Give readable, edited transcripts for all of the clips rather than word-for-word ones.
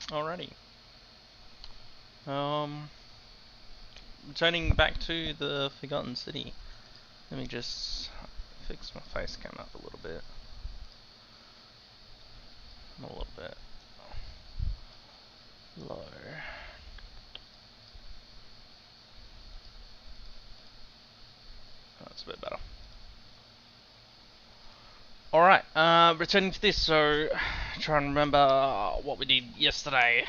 Alrighty. Um, Returning back to the Forgotten City. Let me just fix my face cam up a little bit. A little bit low. That's a bit better. Alright, returning to this, so trying to remember what we did yesterday.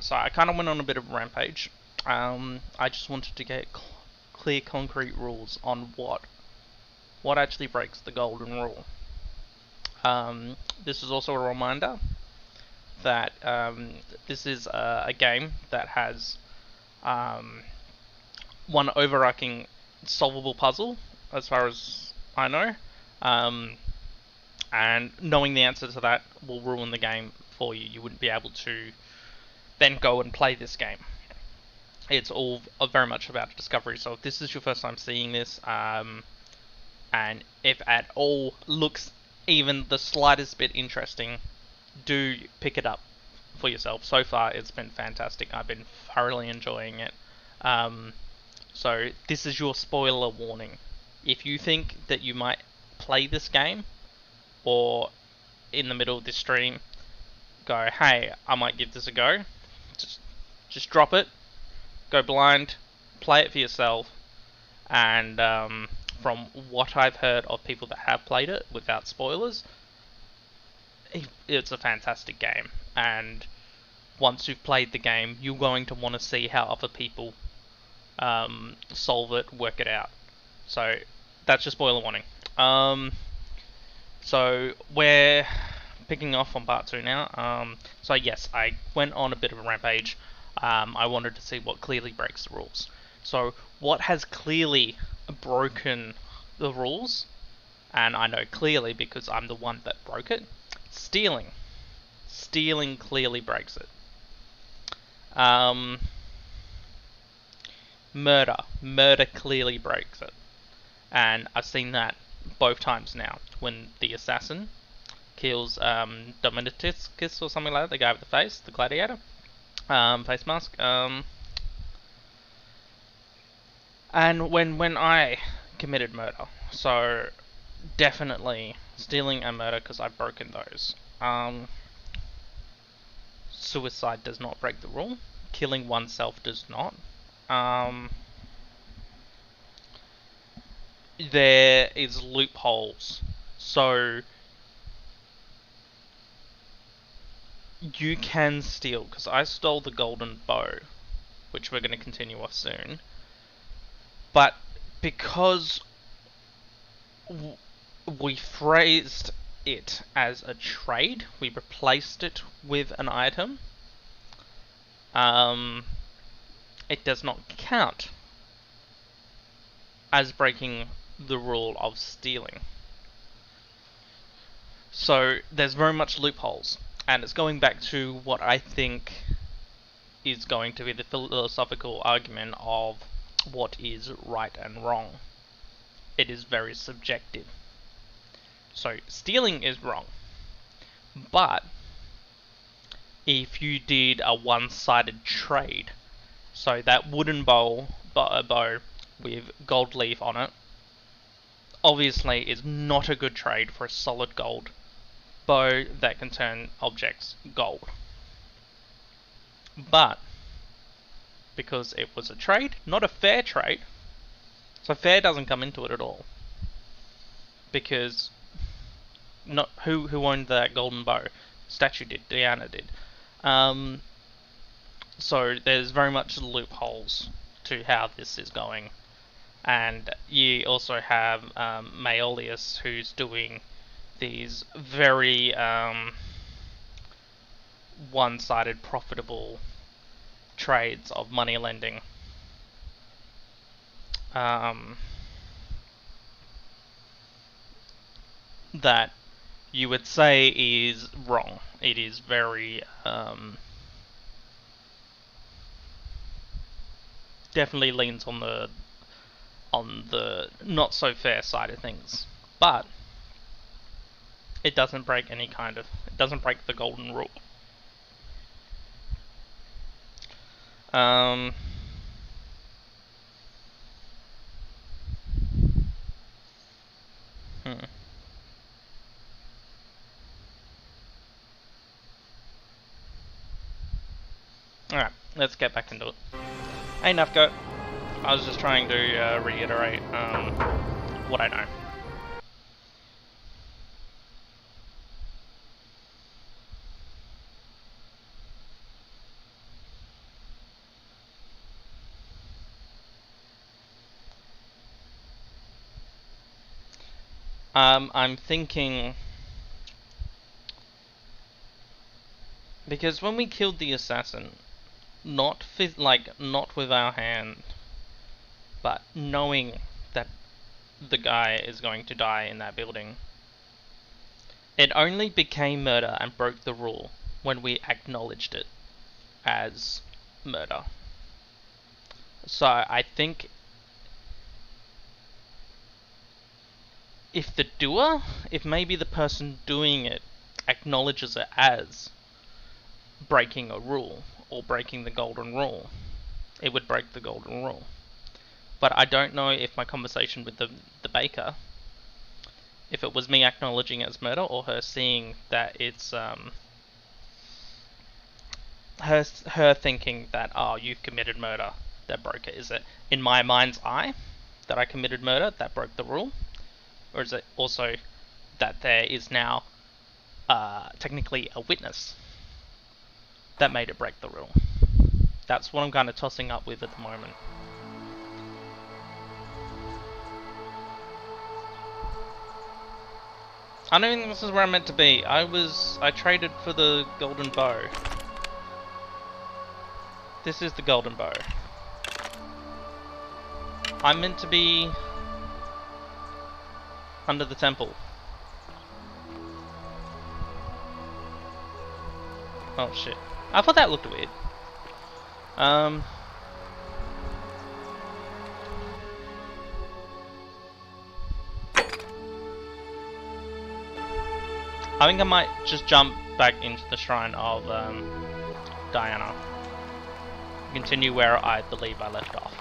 So I kind of went on a bit of a rampage. I just wanted to get clear, concrete rules on what actually breaks the golden rule. This is also a reminder that this is a game that has one overarching solvable puzzle, as far as I know. Um, and knowing the answer to that will ruin the game for you. You wouldn't be able to then go and play this game. It's all very much about discovery. So if this is your first time seeing this, and if at all looks even the slightest bit interesting, do pick it up for yourself. So far, it's been fantastic. I've been thoroughly enjoying it. Um, so this is your spoiler warning. If you think that you might play this game, or in the middle of this stream, go, hey, I might give this a go. Just, just drop it. Go blind. Play it for yourself. And from what I've heard of people that have played it without spoilers, it's a fantastic game. And once you've played the game, you're going to want to see how other people solve it, work it out. So that's your spoiler warning. So we're picking off on part 2 now. So yes, I went on a bit of a rampage. I wanted to see what clearly breaks the rules. So what has clearly broken the rules, and I know clearly because I'm the one that broke it, stealing. Stealing clearly breaks it. Murder. Murder clearly breaks it. And I've seen that both times now. When the assassin kills Dominaticus or something like that, the guy with the face, the gladiator, face mask. And when I committed murder. So definitely stealing and murder because I've broken those. Suicide does not break the rule. Killing oneself does not. There is loopholes. So you can steal, because I stole the golden bow, which we're going to continue off soon. But because we phrased it as a trade, we replaced it with an item, it does not count as breaking the rule of stealing. So there's very much loopholes, and it's going back to what I think is going to be the philosophical argument of what is right and wrong. It is very subjective. So stealing is wrong, but if you did a one-sided trade, so that wooden bow with gold leaf on it, obviously is not a good trade for a solid gold bow that can turn objects gold. But because it was a trade, not a fair trade, so fair doesn't come into it at all. Because not who owned that golden bow? Statue did, Diana did. So there's very much loopholes to how this is going. And you also have Maolius, who's doing these very one-sided profitable trades of money lending. That you would say is wrong. It is very definitely leans on the not so fair side of things, but it doesn't break any kind of, it doesn't break the golden rule. Um. Hmm. Alright, let's get back into it. Hey Nafco, I was just trying to reiterate what I know. I'm thinking, because when we killed the assassin, not with our hand, but knowing that the guy is going to die in that building, it only became murder and broke the rule when we acknowledged it as murder. So I think if maybe the person doing it acknowledges it as breaking a rule or breaking the golden rule, it would break the golden rule. But I don't know if my conversation with the baker, if it was me acknowledging it as murder or her seeing that it's her thinking that, oh, you've committed murder, that broke it. Is it in my mind's eye that I committed murder that broke the rule, or is it also that there is now technically a witness that made it break the rule? That's what I'm kind of tossing up with at the moment. I don't think this is where I'm meant to be. I traded for the golden bow. This is the golden bow. I'm meant to be under the temple. Oh shit. I thought that looked weird. I think I might just jump back into the shrine of Diana. Continue where I believe I left off.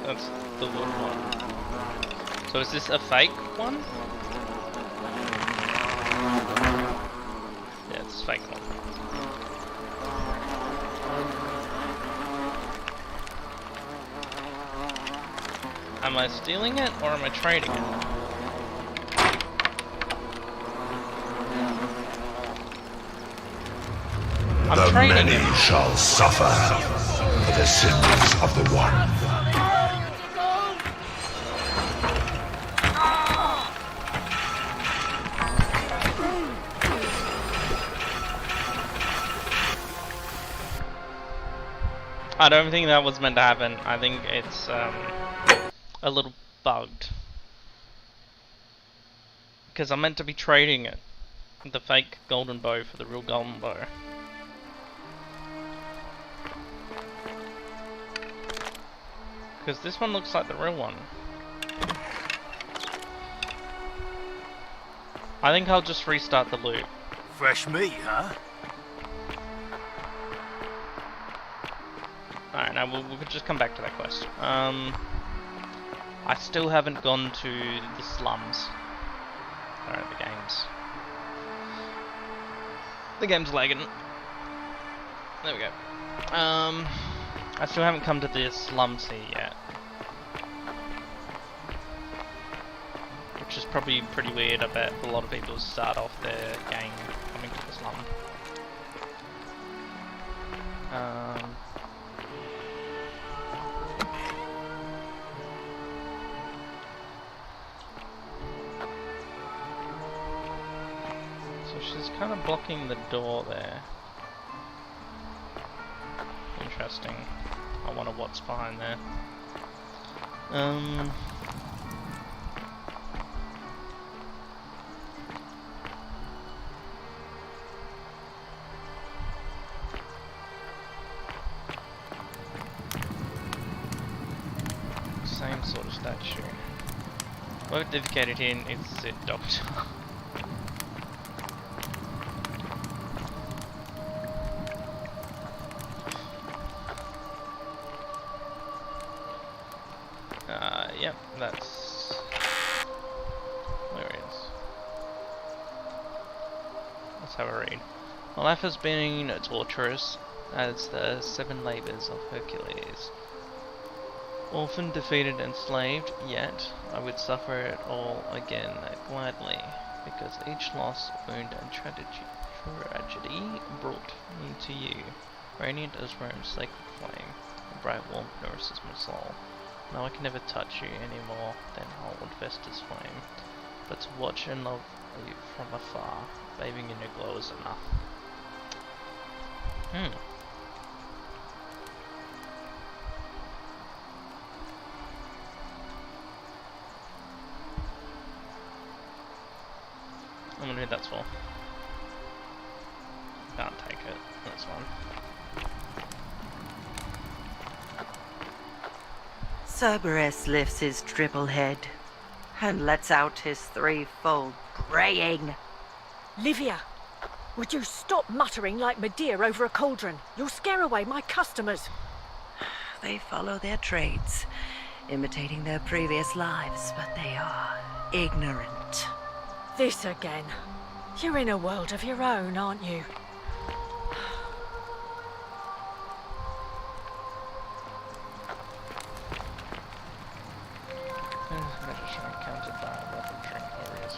That's the wood one. So is this a fake one? Yeah, it's a fake one. Am I stealing it or am I trading it? I'm trading it. The many shall suffer for the sins of the one. I don't think that was meant to happen. I think it's a little bugged. Because I'm meant to be trading it. The fake golden bow for the real golden bow. Because this one looks like the real one. I think I'll just restart the loop. Fresh meat, huh? Alright, now we'll just come back to that quest. I still haven't gone to the slums. Alright, the game's lagging. There we go. I still haven't come to the slums here yet. Which is probably pretty weird. I bet a lot of people start off their game coming to the slum. kind of blocking the door there. Interesting. I wonder what's behind there. Same sort of statue. What they've dedicated in is the Doctor. Yep, that's where it is. Let's have a read. My life has been torturous as the 7 labors of Hercules. Often defeated and enslaved, yet I would suffer it all again gladly, because each loss, wound and tragedy brought me to you, radiant as Rome's sacred flame, the bright warmth nourishes my soul. Now I can never touch you any more than hold Vesta's flame, but to watch and love you from afar, bathing in your glow is enough. I wonder who that's for. Can't take it. That's one. Cerberus lifts his triple head and lets out his threefold braying. Livia, would you stop muttering like Medea over a cauldron? You'll scare away my customers. They follow their trades, imitating their previous lives, but they are ignorant. This again. You're in a world of your own, aren't you? Counted by a weapon drink areas.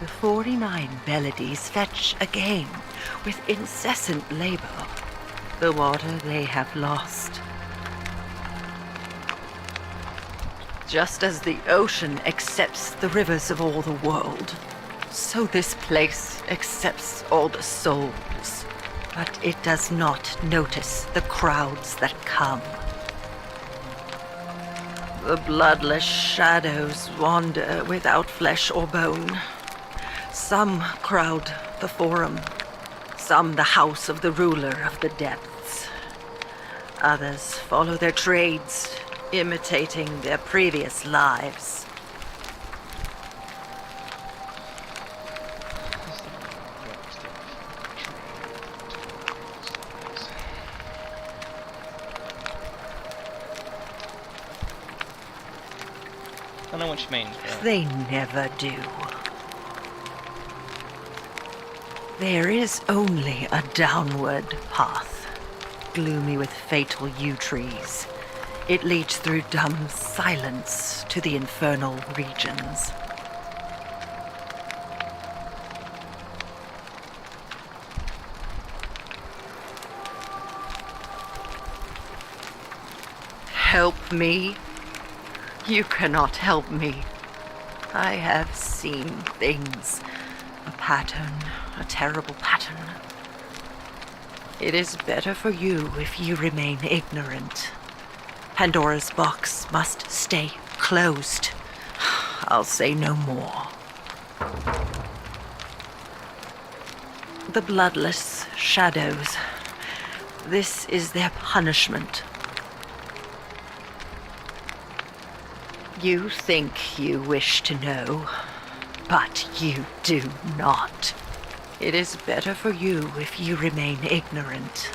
The 49 Bellides fetch again, with incessant labor, the water they have lost. Just as the ocean accepts the rivers of all the world, so this place accepts all the souls, but it does not notice the crowds that come. The bloodless shadows wander without flesh or bone. Some crowd the forum, some the house of the ruler of the depths. Others follow their trades, imitating their previous lives. I know what you mean. Yeah. They never do. There is only a downward path, gloomy with fatal yew trees. It leads through dumb silence to the infernal regions. Help me? You cannot help me. I have seen things. A pattern, a terrible pattern. It is better for you if you remain ignorant. Pandora's box must stay closed. I'll say no more. The bloodless shadows. This is their punishment. You think you wish to know, but you do not. It is better for you if you remain ignorant.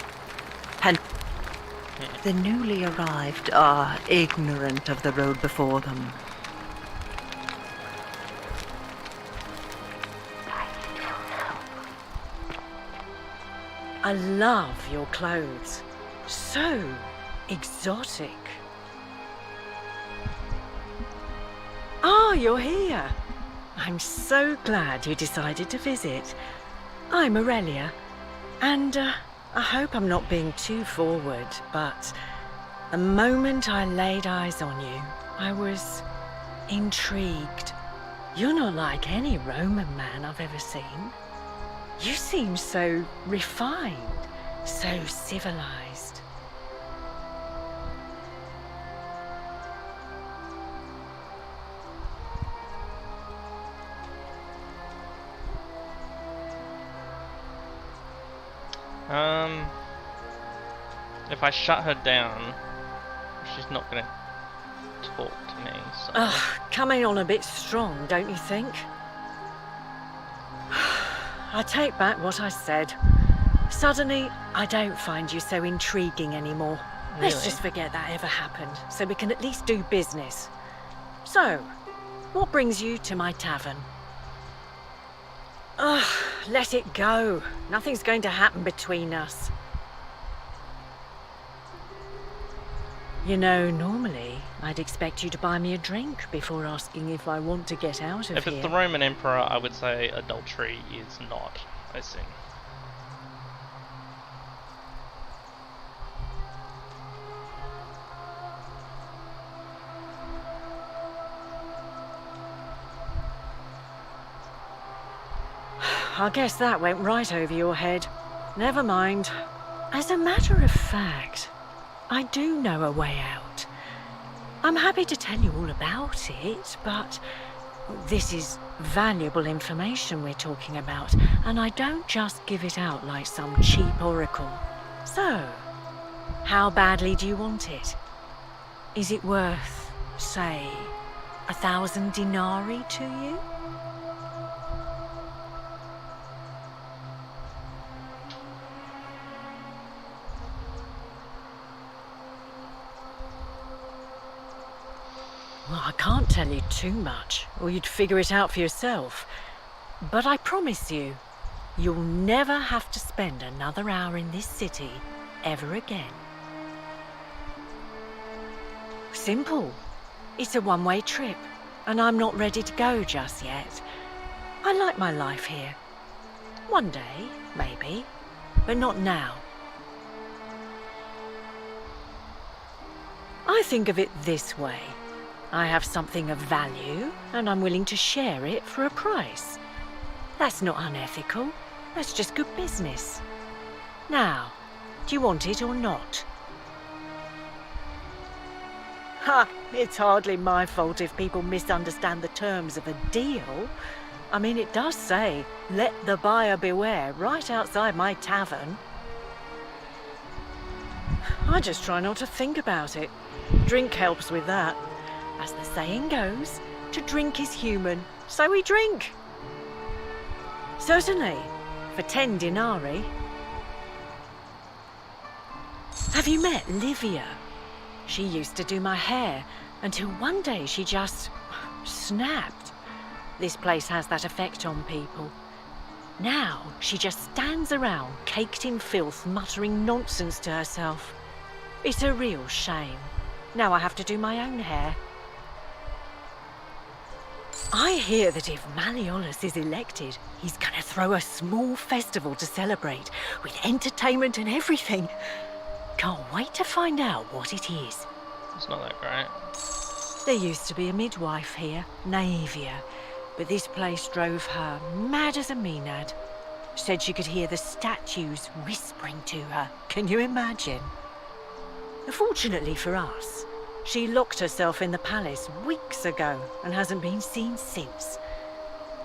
And the newly arrived are ignorant of the road before them. I love your clothes. So exotic. Ah, you're here. I'm so glad you decided to visit. I'm Aurelia, and I hope I'm not being too forward, but the moment I laid eyes on you, I was intrigued. You're not like any Roman man I've ever seen. You seem so refined, so civilized. If I shut her down, she's not gonna talk to me, so... Ugh, coming on a bit strong, don't you think? I take back what I said. Suddenly, I don't find you so intriguing anymore. Really? Let's just forget that ever happened, so we can at least do business. So, what brings you to my tavern? Ugh, let it go. Nothing's going to happen between us. You know, normally, I'd expect you to buy me a drink before asking if I want to get out of If here. it's the Roman Emperor, I would say adultery is not a sin. I guess that went right over your head. Never mind. As a matter of fact, I do know a way out. I'm happy to tell you all about it, but this is valuable information we're talking about, and I don't just give it out like some cheap oracle. So, how badly do you want it? Is it worth, say, 1,000 denarii to you? Well, I can't tell you too much, or you'd figure it out for yourself. But I promise you, you'll never have to spend another hour in this city ever again. Simple. It's a one-way trip, and I'm not ready to go just yet. I like my life here. One day, maybe, but not now. I think of it this way. I have something of value, and I'm willing to share it for a price. That's not unethical. That's just good business. Now, do you want it or not? Ha! It's hardly my fault if people misunderstand the terms of a deal. I mean, it does say, "Let the buyer beware," right outside my tavern. I just try not to think about it. Drink helps with that. As the saying goes, to drink is human, so we drink. Certainly, for 10 denarii. Have you met Livia? She used to do my hair, until one day she just snapped. This place has that effect on people. Now, she just stands around, caked in filth, muttering nonsense to herself. It's a real shame. Now I have to do my own hair. I hear that if Malleolus is elected, he's gonna throw a small festival to celebrate, with entertainment and everything. Can't wait to find out what it is. It's not that great. There used to be a midwife here, Naevia, but this place drove her mad as a Maenad. Said she could hear the statues whispering to her. Can you imagine? Fortunately for us, she locked herself in the palace weeks ago and hasn't been seen since.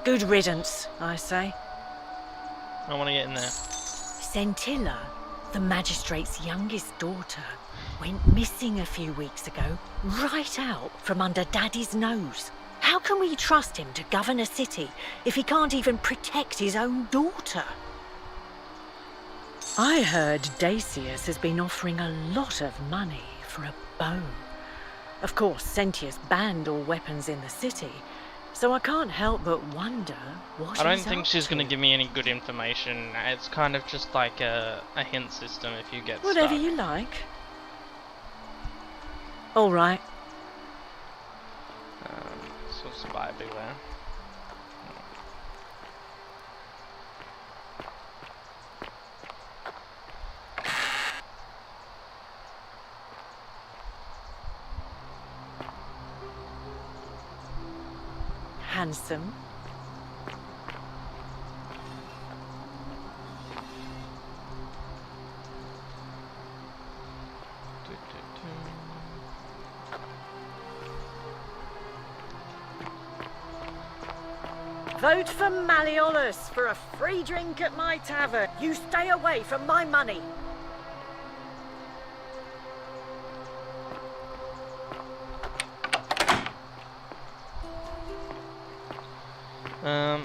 Good riddance, I say. I want to get in there. Scintilla, the magistrate's youngest daughter, went missing a few weeks ago, right out from under Daddy's nose. How can we trust him to govern a city if he can't even protect his own daughter? I heard Dacius has been offering a lot of money for a bow. Of course, Sentius banned all weapons in the city, so I can't help but wonder what I don't he's think up she's going to to. give me any good information. It's kind of just like a hint system if you get Whatever stuck. you like. All right. So it's buyer beware. handsome. Vote for Malleolus for a free drink at my tavern. You stay away from my money.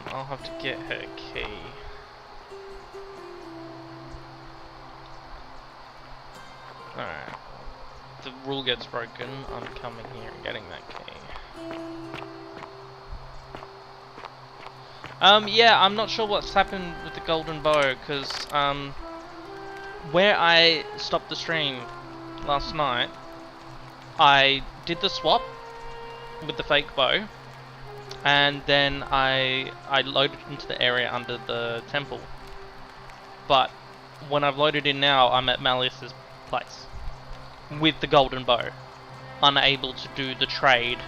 I'll have to get her key. Alright. The rule gets broken, I'm coming here and getting that key. Yeah, I'm not sure what's happened with the golden bow, because, where I stopped the stream last night, I did the swap with the fake bow, and then I loaded into the area under the temple. But when I've loaded in now, I'm at Malleus's place with the golden bow, unable to do the trade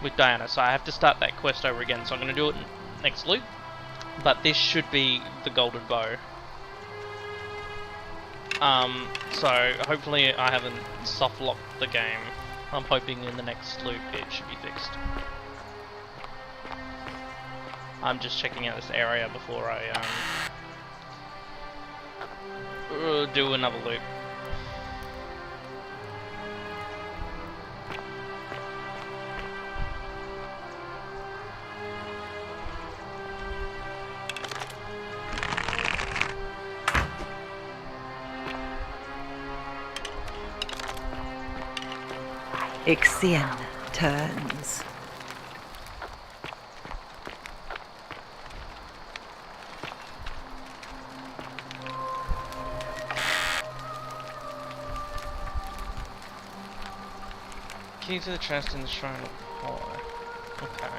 with Diana, so I have to start that quest over again. So I'm going to do it next loop, but this should be the golden bow. So hopefully I haven't soft locked the game. I'm hoping in the next loop it should be fixed. I'm just checking out this area before I do another loop. Ixion turns. Key to the chest in the Shrine of Apollo. Okay.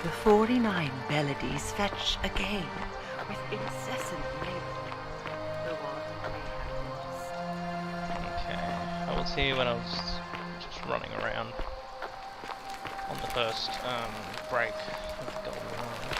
The 49 Beladies fetch again, with incessant labour. The one may have noticed. Okay. I was here when I was just running around on the first break of the Golden Line.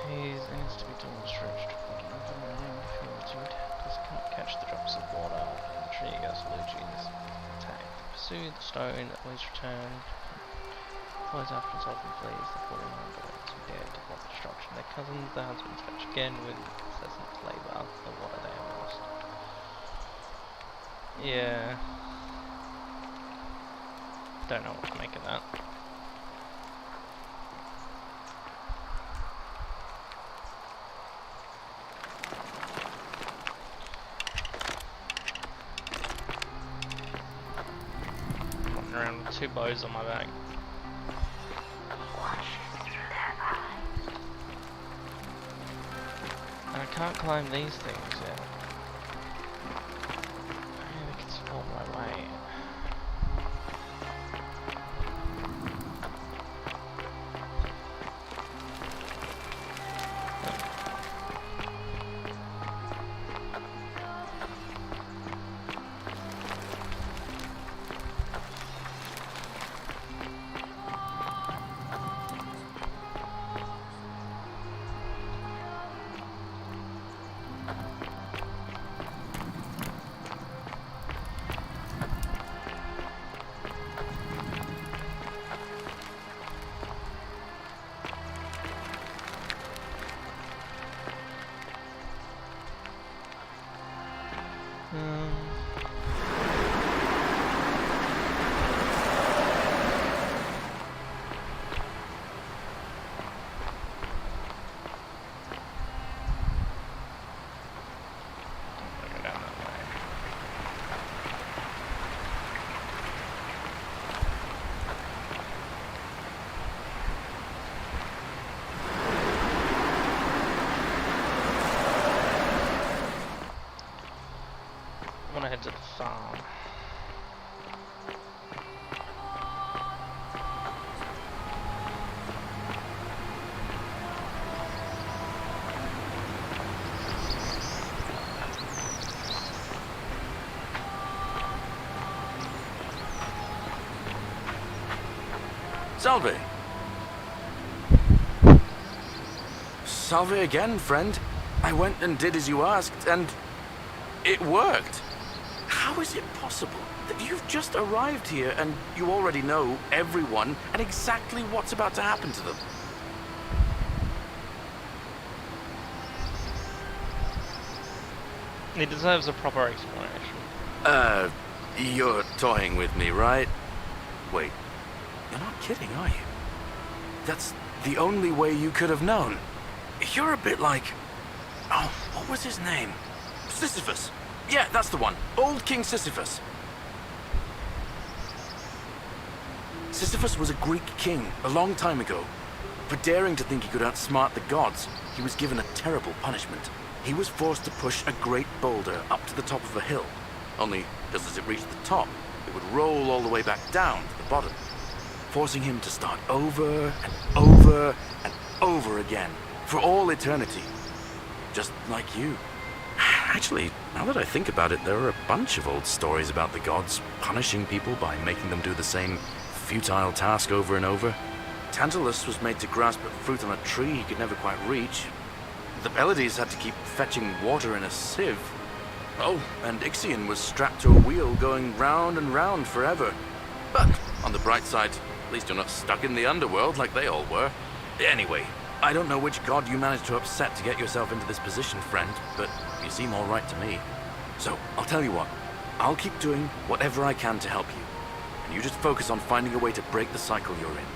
He needs to be demonstrated because he can't catch the drops of water in the tree Luigi's attack. Pursue the stone, always return. Follows after himself and flees. The 49 birds who dare to plot destruction. Their cousins, the huntsmen, catch again with incessant labour. The water they have lost. Yeah. Don't know what to make of that. Around with 2 bows on my back. And I can't climb these things yet. Maybe I can support my way. Salve. Salve again, friend. I went and did as you asked, and it worked. How is it possible that you've just arrived here and you already know everyone and exactly what's about to happen to them? It deserves a proper explanation. You're toying with me, right? Wait, you're not kidding, are you? That's the only way you could have known. You're a bit like... Oh, what was his name? Sisyphus. Yeah, that's the one. Old King Sisyphus. Sisyphus was a Greek king a long time ago. For daring to think he could outsmart the gods, he was given a terrible punishment. He was forced to push a great boulder up to the top of a hill. Only, just as it reached the top, it would roll all the way back down to the bottom, forcing him to start over and over and over again, for all eternity. Just like you. Actually, now that I think about it, there are a bunch of old stories about the gods punishing people by making them do the same futile task over and over. Tantalus was made to grasp a fruit on a tree he could never quite reach. The Pleiades had to keep fetching water in a sieve. Oh, and Ixion was strapped to a wheel going round and round forever. But, on the bright side, at least you're not stuck in the underworld like they all were. Anyway, I don't know which god you managed to upset to get yourself into this position, friend, but you seem all right to me. So, I'll tell you what. I'll keep doing whatever I can to help you. And you just focus on finding a way to break the cycle you're in.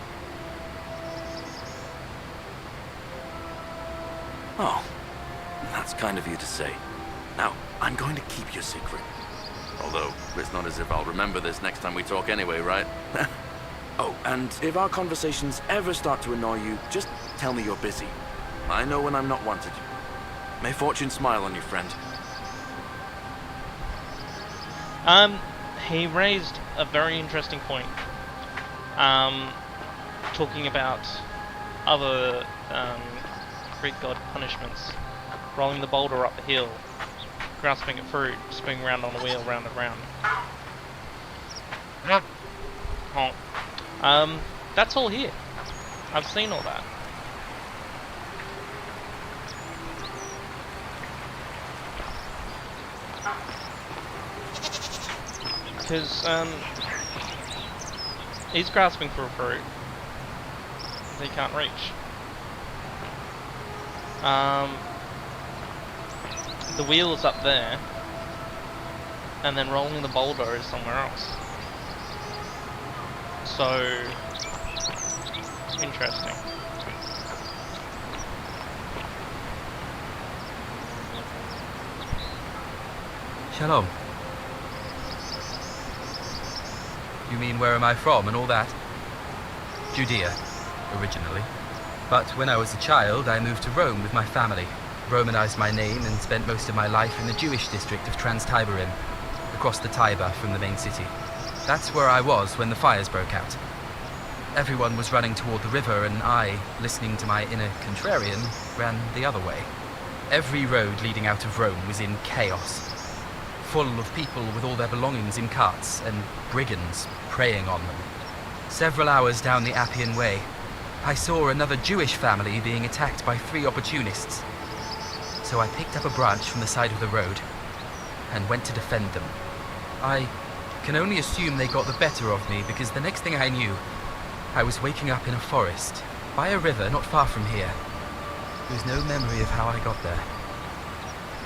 Oh, that's kind of you to say. Now, I'm going to keep your secret. Although, it's not as if I'll remember this next time we talk anyway, right? Oh, and if our conversations ever start to annoy you, just tell me you're busy. I know when I'm not wanted. May fortune smile on you, friend. He raised a very interesting point. Talking about other Greek god punishments. Rolling the boulder up a hill, grasping at fruit, spinning round on a wheel, round and round. Oh. That's all here. I've seen all that. Because, he's grasping for a fruit he can't reach. The wheel is up there, and then rolling the boulder is somewhere else. So, interesting. Shalom. You mean where am I from and all that? Judea, originally. But when I was a child, I moved to Rome with my family, Romanized my name and spent most of my life in the Jewish district of Trans-Tiberim, across the Tiber from the main city. That's where I was when the fires broke out. Everyone was running toward the river and I, listening to my inner contrarian, ran the other way. Every road leading out of Rome was in chaos, full of people with all their belongings in carts and brigands preying on them. Several hours down the Appian Way, I saw another Jewish family being attacked by 3 opportunists. So I picked up a branch from the side of the road and went to defend them. I can only assume they got the better of me because the next thing I knew, I was waking up in a forest, by a river not far from here. There was no memory of how I got there.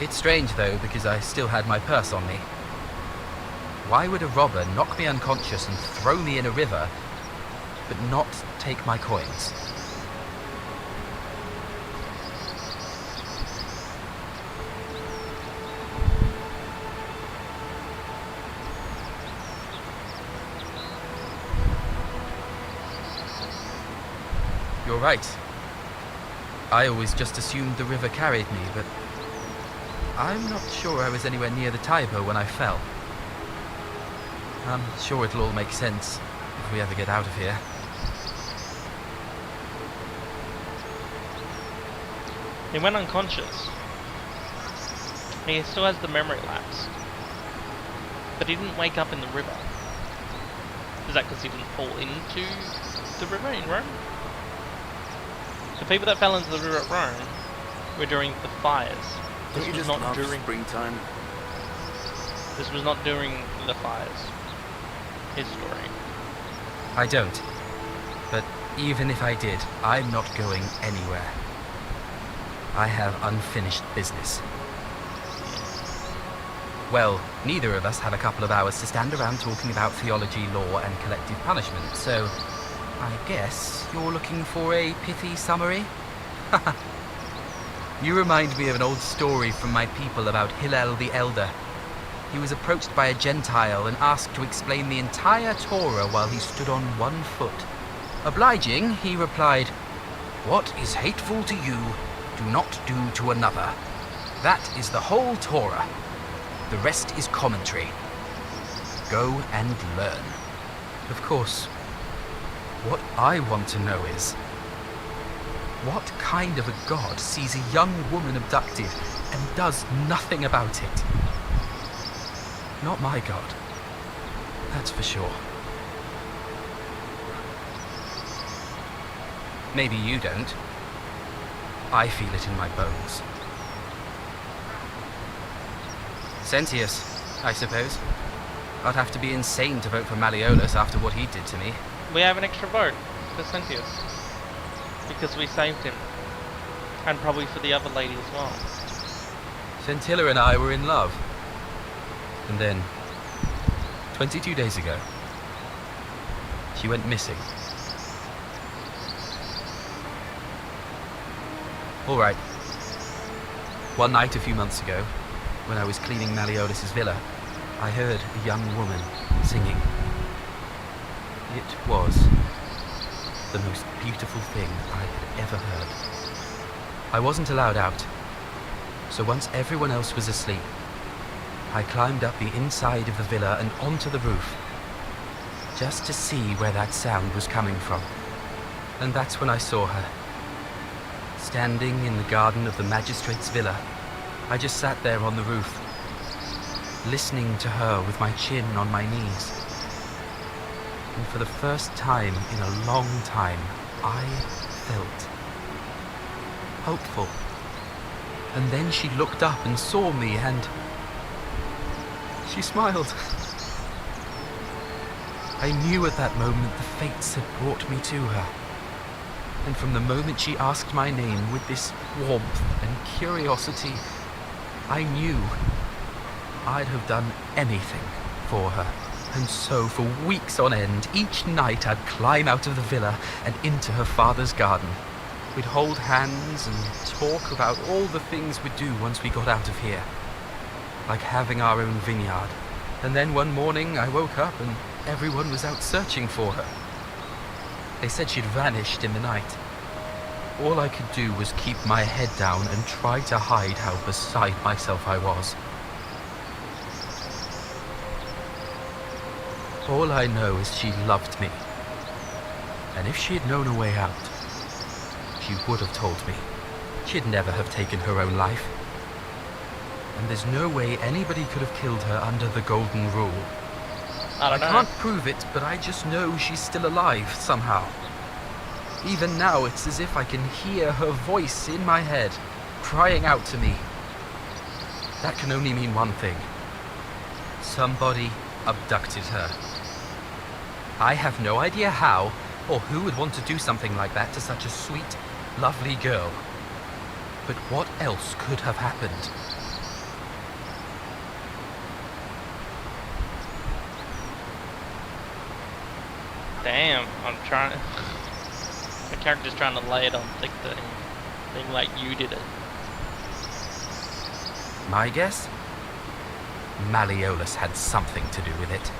It's strange though, because I still had my purse on me. Why would a robber knock me unconscious and throw me in a river, but not take my coins? You're right. I always just assumed the river carried me, but I'm not sure I was anywhere near the Tiber when I fell. I'm sure it'll all make sense if we ever get out of here. He went unconscious. He still has the memory lapse. But he didn't wake up in the river. Is that because he didn't fall into the river in Rome? The people that fell into the river at Rome were during the fires. Don't you was just not love during. springtime? This was not during the fires. His story. I don't. But even if I did, I'm not going anywhere. I have unfinished business. Well, neither of us have a couple of hours to stand around talking about theology, law, and collective punishment, so I guess you're looking for a pithy summary? You remind me of an old story from my people about Hillel the Elder. He was approached by a Gentile and asked to explain the entire Torah while he stood on one foot. Obliging, he replied, "What is hateful to you, do not do to another. That is the whole Torah. The rest is commentary. Go and learn." Of course, what I want to know is, what kind of a god sees a young woman abducted and does nothing about it? Not my god. That's for sure. Maybe you don't. I feel it in my bones. Sentius, I suppose. I'd have to be insane to vote for Malleolus after what he did to me. We have an extra vote for Sentius. Because we saved him. And probably for the other lady as well. Scintilla and I were in love. And then, 22 days ago, she went missing. Alright. One night a few months ago, when I was cleaning Malleolus' villa, I heard a young woman singing. It was the most beautiful thing I had ever heard. I wasn't allowed out, so once everyone else was asleep, I climbed up the inside of the villa and onto the roof, just to see where that sound was coming from. And that's when I saw her. Standing in the garden of the magistrate's villa, I just sat there on the roof, listening to her with my chin on my knees. And for the first time in a long time, I felt hopeful. And then she looked up and saw me, and she smiled. I knew at that moment the fates had brought me to her. And from the moment she asked my name with this warmth and curiosity, I knew I'd have done anything for her. And so for weeks on end, each night I'd climb out of the villa and into her father's garden. We'd hold hands and talk about all the things we'd do once we got out of here. Like having our own vineyard. And then one morning I woke up and everyone was out searching for her. They said she'd vanished in the night. All I could do was keep my head down and try to hide how beside myself I was. All I know is she loved me. And if she had known a way out, she would have told me. She'd never have taken her own life. And there's no way anybody could have killed her under the Golden Rule. I can't prove it, but I just know she's still alive somehow. Even now, it's as if I can hear her voice in my head, crying out to me. That can only mean one thing. Somebody abducted her. I have no idea how, or who would want to do something like that to such a sweet, lovely girl. But what else could have happened? Damn, I'm trying. My character's trying to lay it on thick to him, being like you did it. My guess? Malleolus had something to do with it.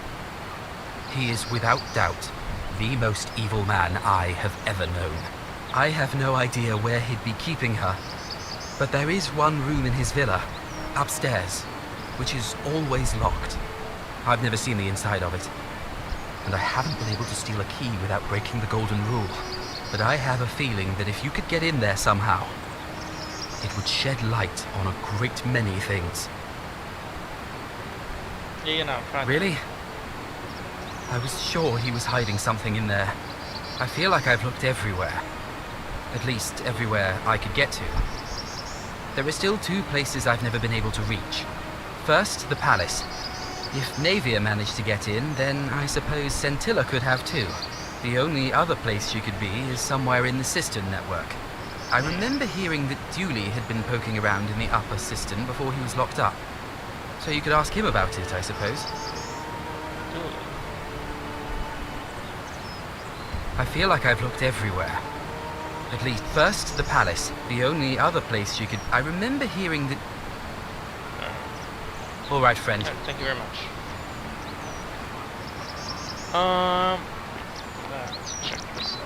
He is without doubt the most evil man I have ever known. I have no idea where he'd be keeping her, but there is one room in his villa, upstairs, which is always locked. I've never seen the inside of it, and I haven't been able to steal a key without breaking the Golden Rule. But I have a feeling that if you could get in there somehow, it would shed light on a great many things. Yeah, you know, I'm trying. Really? I was sure he was hiding something in there. I feel like I've looked everywhere. At least everywhere I could get to. There are still 2 places I've never been able to reach. First, the palace. If Navia managed to get in, then I suppose Scintilla could have too. The only other place she could be is somewhere in the cistern network. I remember hearing that Dooley had been poking around in the upper cistern before he was locked up. So you could ask him about it, I suppose. I feel like I've looked everywhere. At least first, the palace. The only other place she could... I remember hearing that... All right, friend. Okay, thank you very much. Let's check this out.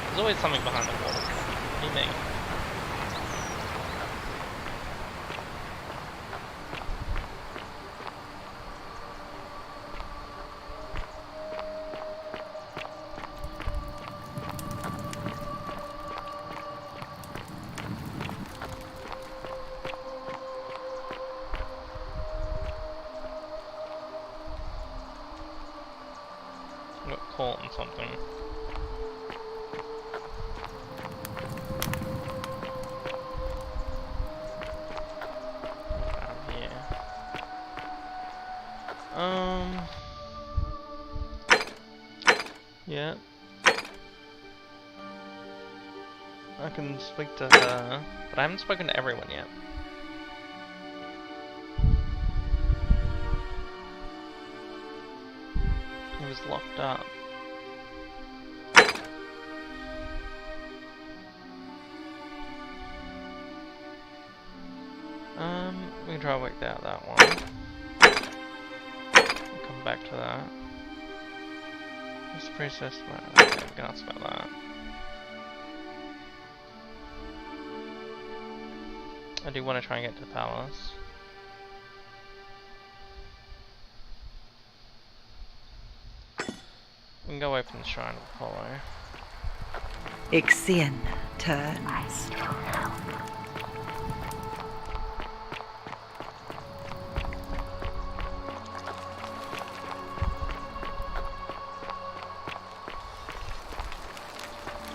There's always something behind the wall. What do you mean? Got caught on something. Yeah. I can speak to her, but I haven't spoken to everyone yet. He was locked up. We can try to work out that one. We'll come back to that. What's the process? Okay, we can ask about that. I do want to try and get to the palace. We can go away from the Shrine of Apollo. Ixion turns.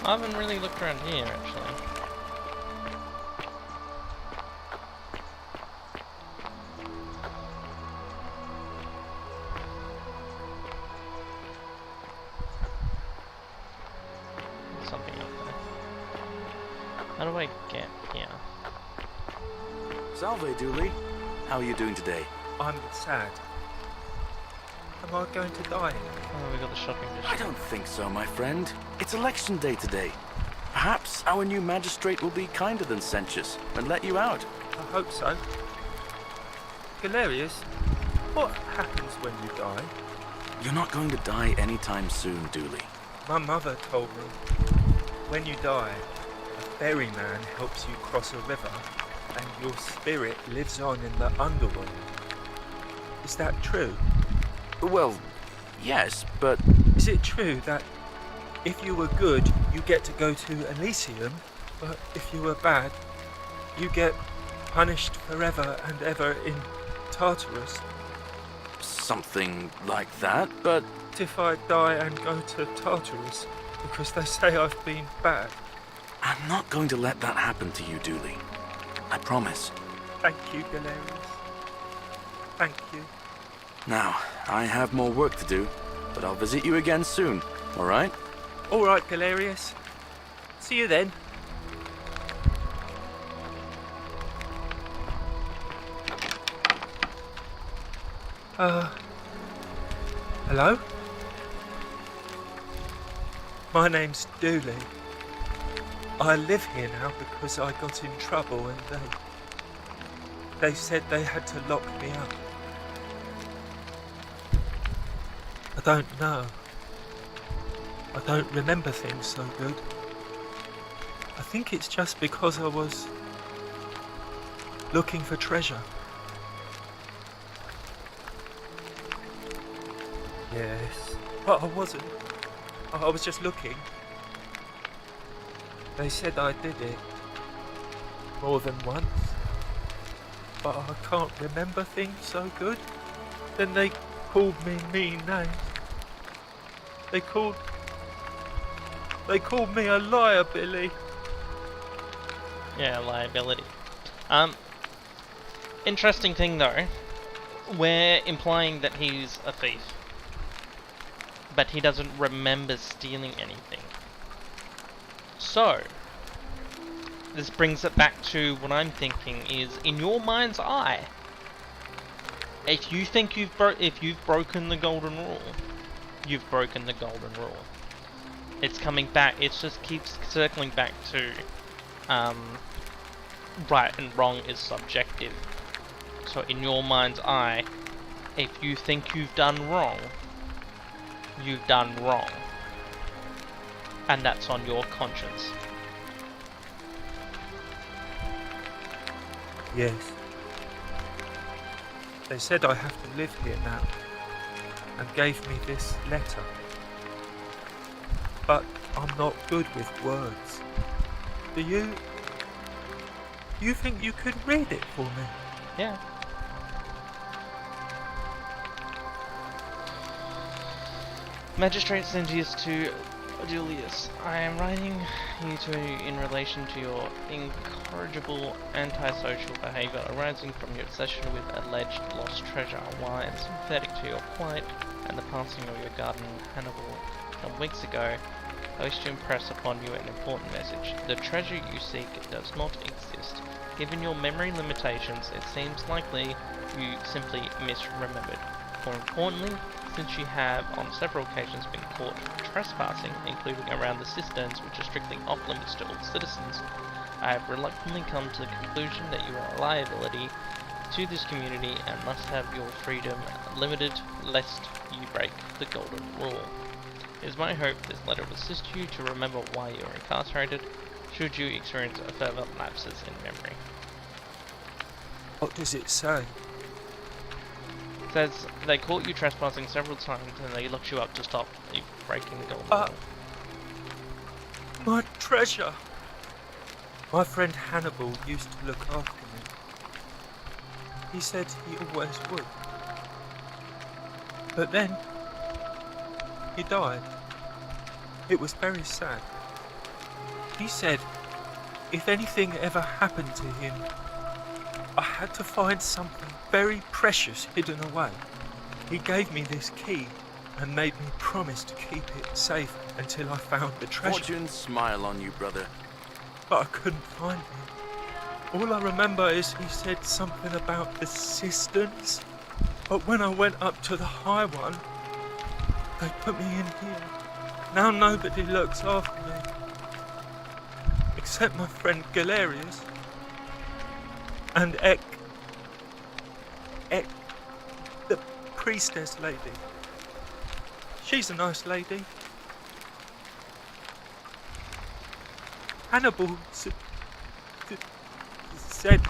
I haven't really looked around here, actually. There's something up there. How do I get here? Salve, Dooley. How are you doing today? I'm sad. Am I going to die? Oh, we got the shopping district. I don't think so, my friend. It's election day today. Perhaps our new magistrate will be kinder than Sentius and let you out. I hope so. Galerius, what happens when you die? You're not going to die anytime soon, Dooley. My mother told me, when you die, a ferryman helps you cross a river, and your spirit lives on in the underworld. Is that true? Well, yes, but... Is it true that if you were good, you get to go to Elysium, but if you were bad, you get punished forever and ever in Tartarus? something like that, but... If I die and go to Tartarus, because they say I've been bad. I'm not going to let that happen to you, Dooley. I promise. Thank you, Galerius. Thank you. Now, I have more work to do, but I'll visit you again soon, alright? Alright, Galerius. See you then. Hello? My name's Dooley. I live here now because I got in trouble and they said they had to lock me up. I don't know. I don't remember things so good. I think it's just because I was looking for treasure. Yes, but I wasn't. I was just looking. They said I did it. more than once, but I can't remember things so good. Then they called me mean names. They called me a liar, Billy. Yeah, liability. Interesting thing though, we're implying that he's a thief, but he doesn't remember stealing anything. So, this brings it back to what I'm thinking is, in your mind's eye, if you think you've broken the golden rule, you've broken the golden rule. It's coming back. It just keeps circling back to right and wrong is subjective. So in your mind's eye, if you think you've done wrong, you've done wrong, and that's on your conscience. Yes. They said I have to live here now, and gave me this letter. But I'm not good with words. Do you think you could read it for me? Yeah. Magistrate Sintius to Julius, I am writing you in relation to your incorrigible antisocial behaviour arising from your obsession with alleged lost treasure. While I am sympathetic to your plight and the passing of your guardian Hannibal some weeks ago, I wish to impress upon you an important message. The treasure you seek does not exist. Given your memory limitations, it seems likely you simply misremembered. More importantly, since you have on several occasions been caught trespassing, including around the cisterns which are strictly off limits to all citizens, I have reluctantly come to the conclusion that you are a liability to this community and must have your freedom limited lest you break the golden rule. It is my hope this letter will assist you to remember why you are incarcerated, should you experience further lapses in memory. What does it say? It says they caught you trespassing several times and they locked you up to stop you breaking the golden rule. My treasure! My friend Hannibal used to look after me. He said he always would. But then, he died. It was very sad. He said if anything ever happened to him, I had to find something very precious hidden away. He gave me this key and made me promise to keep it safe until I found the treasure. Fortune smile on you, brother. But I couldn't find it. All I remember is he said something about the cisterns. But when I went up to the high one, they put me in here. Now nobody looks after me. Except my friend Galerius. And Ek, the priestess lady. She's a nice lady. Hannibal said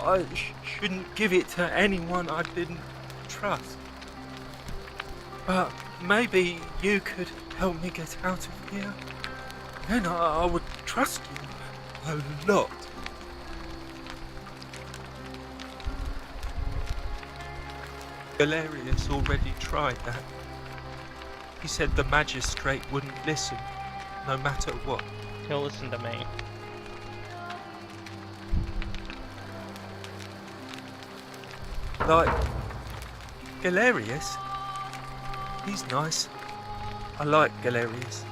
I shouldn't give it to anyone I didn't trust. But maybe you could help me get out of here. Then I would trust you a lot. Galerius already tried that. He said the magistrate wouldn't listen, no matter what. He'll listen to me. Like, Galerius? He's nice. I like Galerius.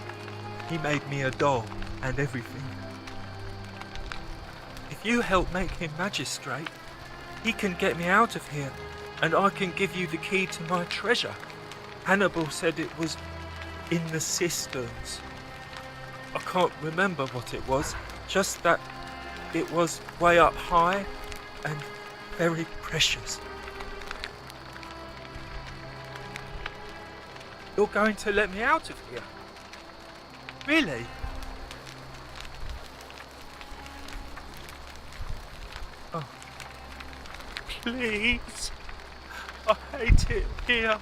He made me a doll and everything. If you help make him magistrate, he can get me out of here, and I can give you the key to my treasure. Hannibal said it was in the cisterns. I can't remember what it was, just that it was way up high and very precious. You're going to let me out of here? Really? Oh. Please. I hate it here.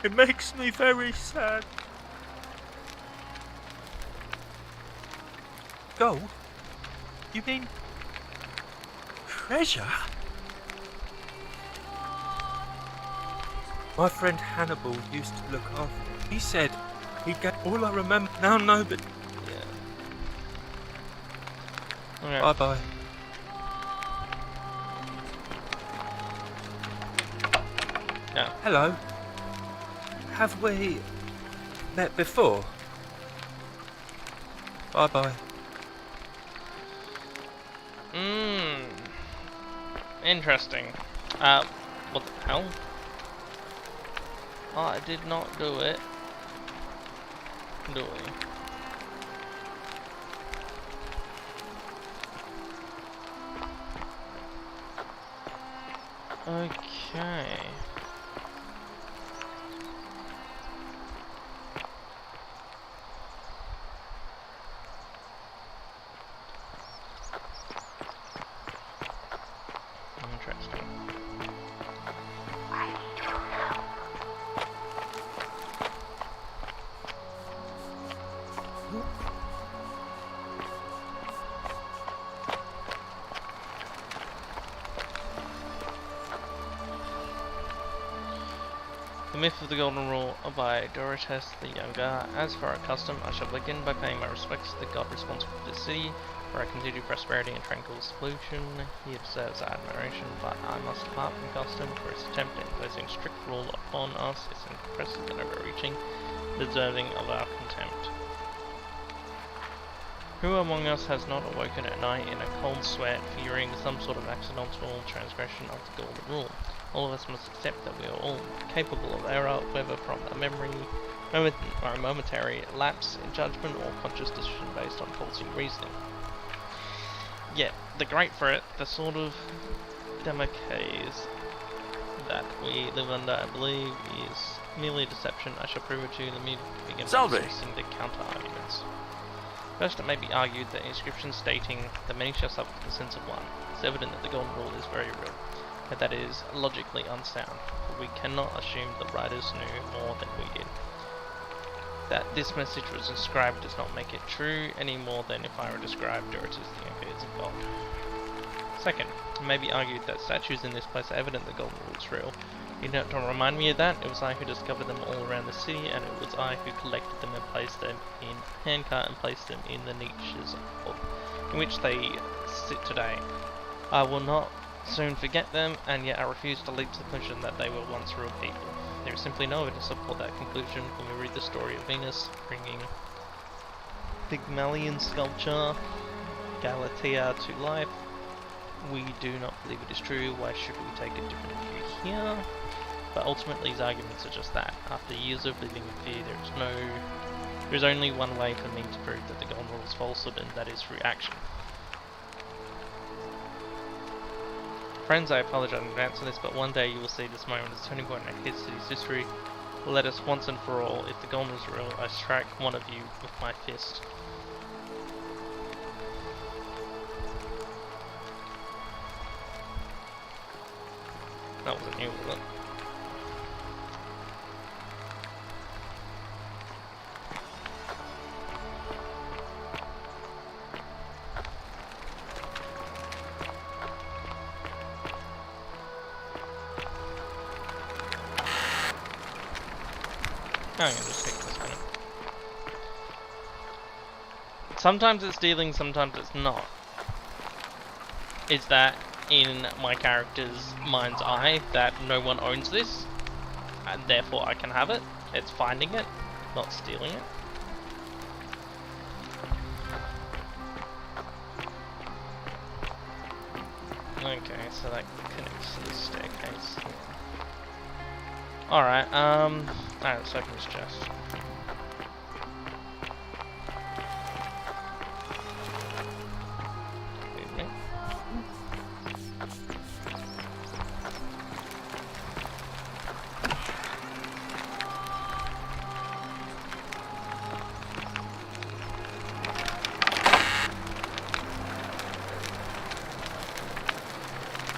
It makes me very sad. Gold? You mean treasure? My friend Hannibal used to look after it. He said he'd get all I remember now. No, but Okay. bye bye. Yeah. Hello. Have we met before? Bye bye. Interesting. What the hell? I did not do it. Do we? Okay. Interesting. The Myth of the Golden Rule by Dorotes the Younger. As for our custom, I shall begin by paying my respects to the god responsible for the city, for our continued prosperity and tranquil seclusion. He deserves our admiration, but I must depart from custom, for his attempt at imposing strict rule upon us is impressive and overreaching, deserving of our contempt. Who among us has not awoken at night in a cold sweat, fearing some sort of accidental transgression of the Golden Rule? All of us must accept that we are all capable of error, whether from a momentary lapse in judgment or conscious decision based on faulty reasoning. Yet, the great threat, the sort of democracy that we live under, I believe, is merely deception. I shall prove it to you. Let me begin by discussing the counter-arguments. First, it may be argued that inscriptions stating that many shall suffer for the sins of one. It's evident that the Golden Rule is very real, but that is logically unsound, for we cannot assume the writers knew more than we did. That this message was inscribed does not make it true any more than if I were described Dorotes the Younger as a god. Second, it may be argued that statues in this place are evident the Golden Rule is real. You don't remind me of that. It was I who discovered them all around the city, and it was I who collected them and placed them in handcart and placed them in the niches in which they sit today. I will not soon forget them, and yet I refuse to leap to the conclusion that they were once real people. There is simply no evidence to support that conclusion when we read the story of Venus bringing Pygmalion sculpture Galatea to life. We do not believe it is true. Why should we take a different view here? But ultimately these arguments are just that. After years of living in fear, there is only one way for me to prove that the Golden Rule is falsehood, and that is through action. Friends, I apologize in advance for this, but one day you will see this moment as a turning point in our city's history. Let us once and for all, if the Golden Rule is real, I strike one of you with my fist. That wasn't you, was it? I'm gonna just take this one. Sometimes it's stealing, sometimes it's not. Is that in my character's mind's eye that no one owns this, and therefore I can have it? It's finding it, not stealing it. Okay, so that connects to the staircase. Alright, alright, let's open this chest.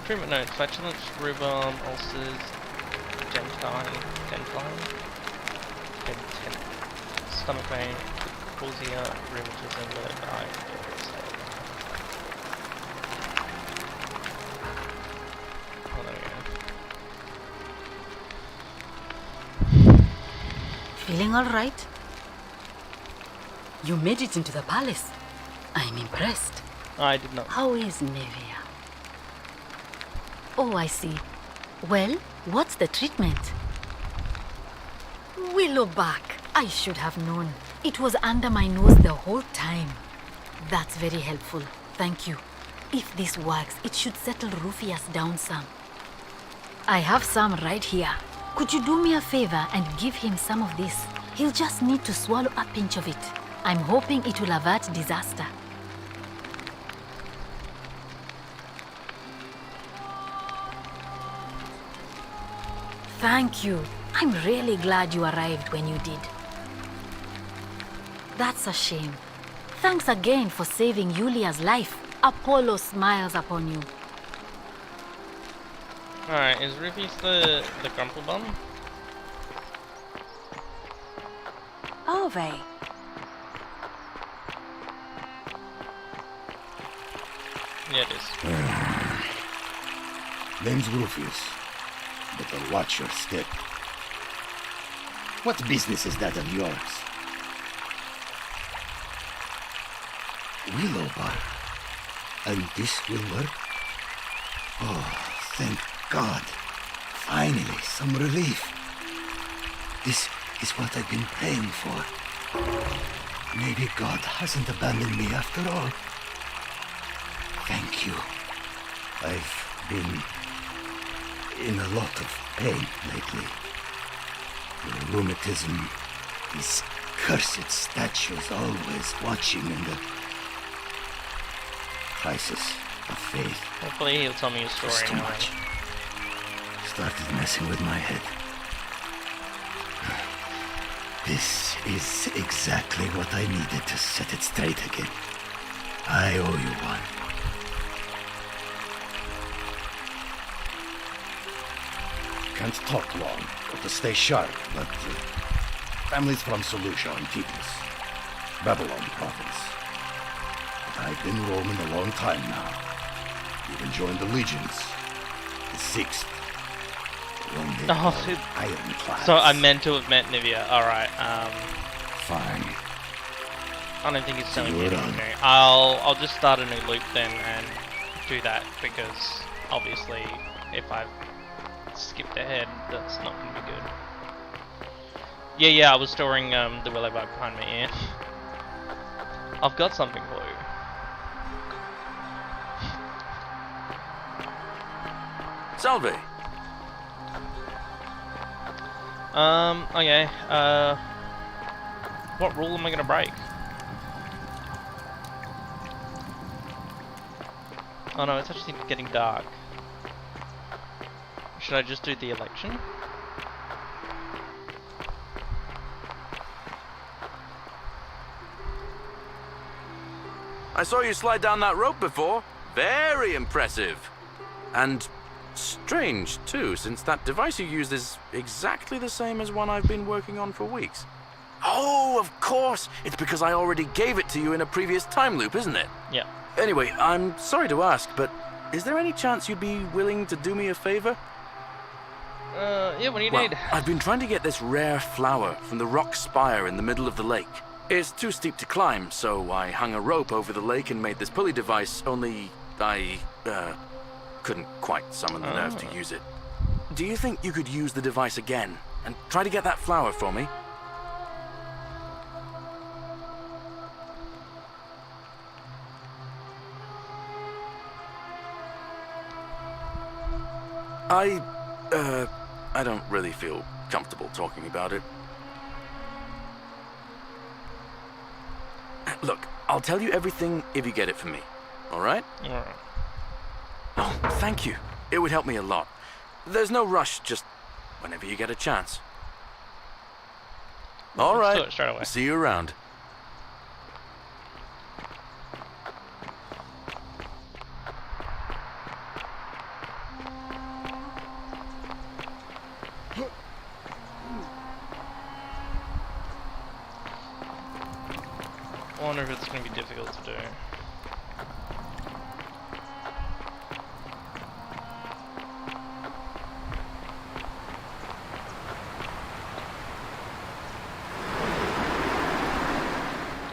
Treatment notes: flatulence, rhubarb, ulcers, stomach pain, nausea, rheumatism, eye. Feeling all right? You made it into the palace. I'm impressed. I did not. How is Nevia? Oh, I see. Well, what's the treatment? Willowback. I should have known. It was under my nose the whole time. That's very helpful. Thank you. If this works, it should settle Rufius down some. I have some right here. Could you do me a favor and give him some of this? He'll just need to swallow a pinch of it. I'm hoping it will avert disaster. Thank you. I'm really glad you arrived when you did. That's a shame. Thanks again for saving Yulia's life. Apollo smiles upon you. Alright, is Rufius the Grumple Bum? Are they? Yeah, it is. Name's Rufius. Better watch your step. What business is that of yours? Willowbar. And this will work? Oh, thank God. Finally, some relief. This is what I've been praying for. Maybe God hasn't abandoned me after all. Thank you. I've been in a lot of pain lately. The rheumatism, these cursed statues always watching, and the crisis of faith. Hopefully he'll tell me a story. It's too much. Started messing with my head. This is exactly what I needed to set it straight again. I owe you one. Can't talk long, got to stay sharp, but family's from Seleucia on Tigris, Babylon province. But I've been roaming a long time now. Even joined the legions, the 6th. Ironclad. So I'm meant to have met Nivea. Alright, Fine. I don't think he's telling me You're anything on. new. I'll just start a new loop then and do that, because obviously if I've skipped ahead, that's not gonna be good. Yeah, I was storing the willow bug behind my ear. I've got something for you. Salve. Okay, what rule am I gonna break? Oh no, it's actually getting dark. Should I just do the election? I saw you slide down that rope before. Very impressive. And strange, too, since that device you used is exactly the same as one I've been working on for weeks. Oh, of course. It's because I already gave it to you in a previous time loop, isn't it? Yeah. Anyway, I'm sorry to ask, but is there any chance you'd be willing to do me a favor? Yeah, what do you Well, need? I've been trying to get this rare flower from the rock spire in the middle of the lake. It's too steep to climb, so I hung a rope over the lake and made this pulley device, only I, couldn't quite summon the nerve to use it. Do you think you could use the device again and try to get that flower for me? I don't really feel comfortable talking about it. Look, I'll tell you everything if you get it for me, all right? Alright. Oh, thank you. It would help me a lot. There's no rush, just whenever you get a chance. All Let's do right. it straight away. See you around. I wonder if it's going to be difficult to do.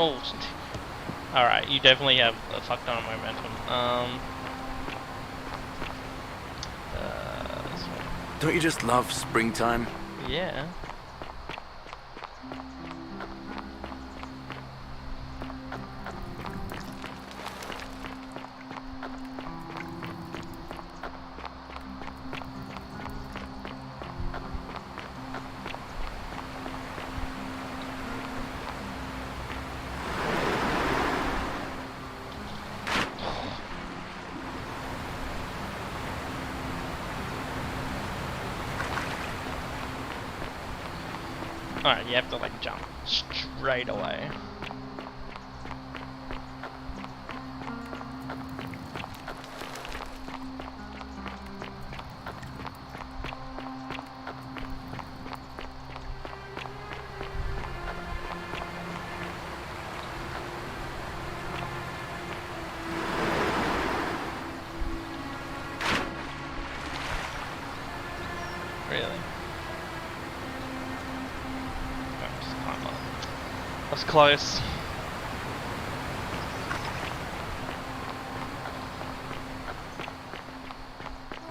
Oh, alright, you definitely have a fuck ton of momentum. This one. Don't you just love springtime? Yeah. Alright, you have to like jump straight away. Really? That's close.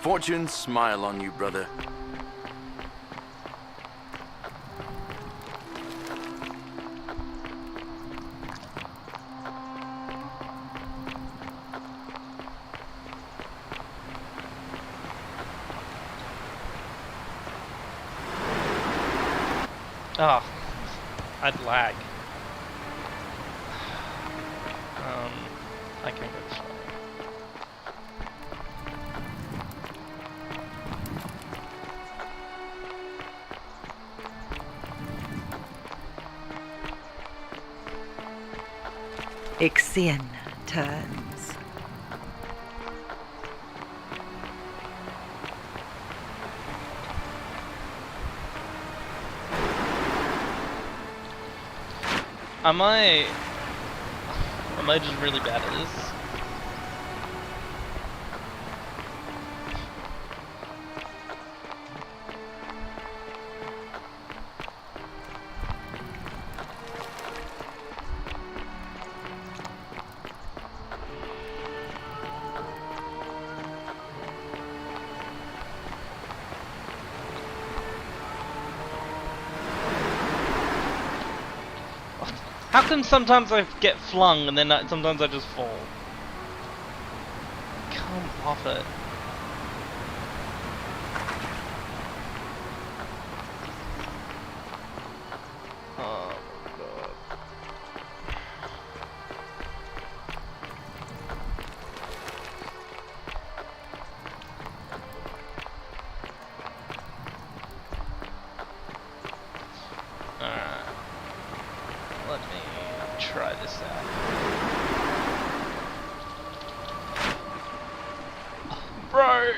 Fortune smile on you, brother. Oh, I'd lag. I can go this way. Ixion turns. Am I just really bad at this? How come sometimes I get flung and then sometimes I just fall? Come off it. Oh my god. Alright. Let me try this out. Bro!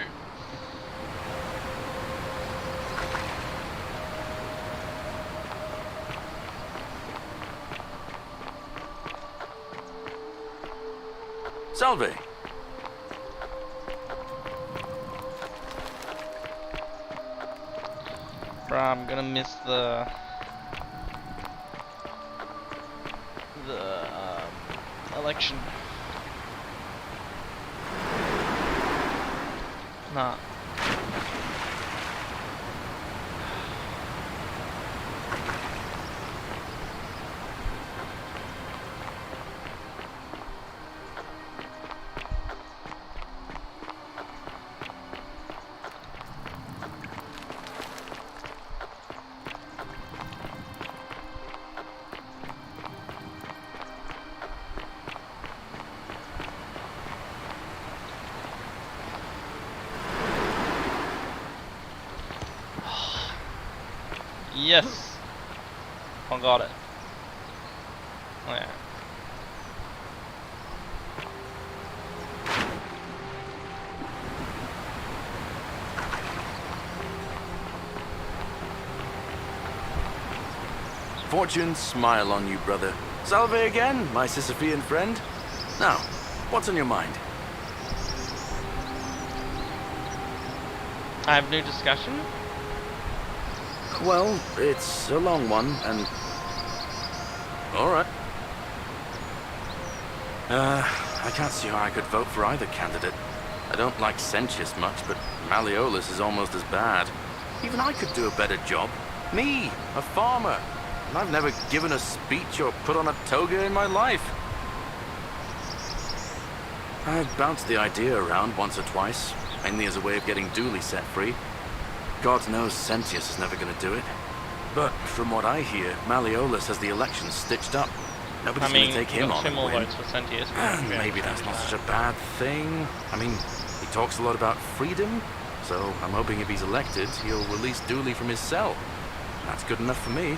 Salve. Bro, I'm gonna miss the election. Nah. Yes! I got it. Oh, yeah. Fortune smile on you, brother. Salve again, my Sisyphean friend. Now, what's on your mind? I have no discussion? Well, it's a long one, and... Alright. I can't see how I could vote for either candidate. I don't like Sentius much, but Malleolus is almost as bad. Even I could do a better job. Me, a farmer. And I've never given a speech or put on a toga in my life. I've bounced the idea around once or twice, mainly as a way of getting Dooley set free. God knows Sentius is never going to do it. But from what I hear, Malleolus has the election stitched up. Nobody's going to take him on and more win. votes for Sentius. And maybe that's not such a bad thing. I mean, he talks a lot about freedom, so I'm hoping if he's elected, he'll release Dooley from his cell. That's good enough for me.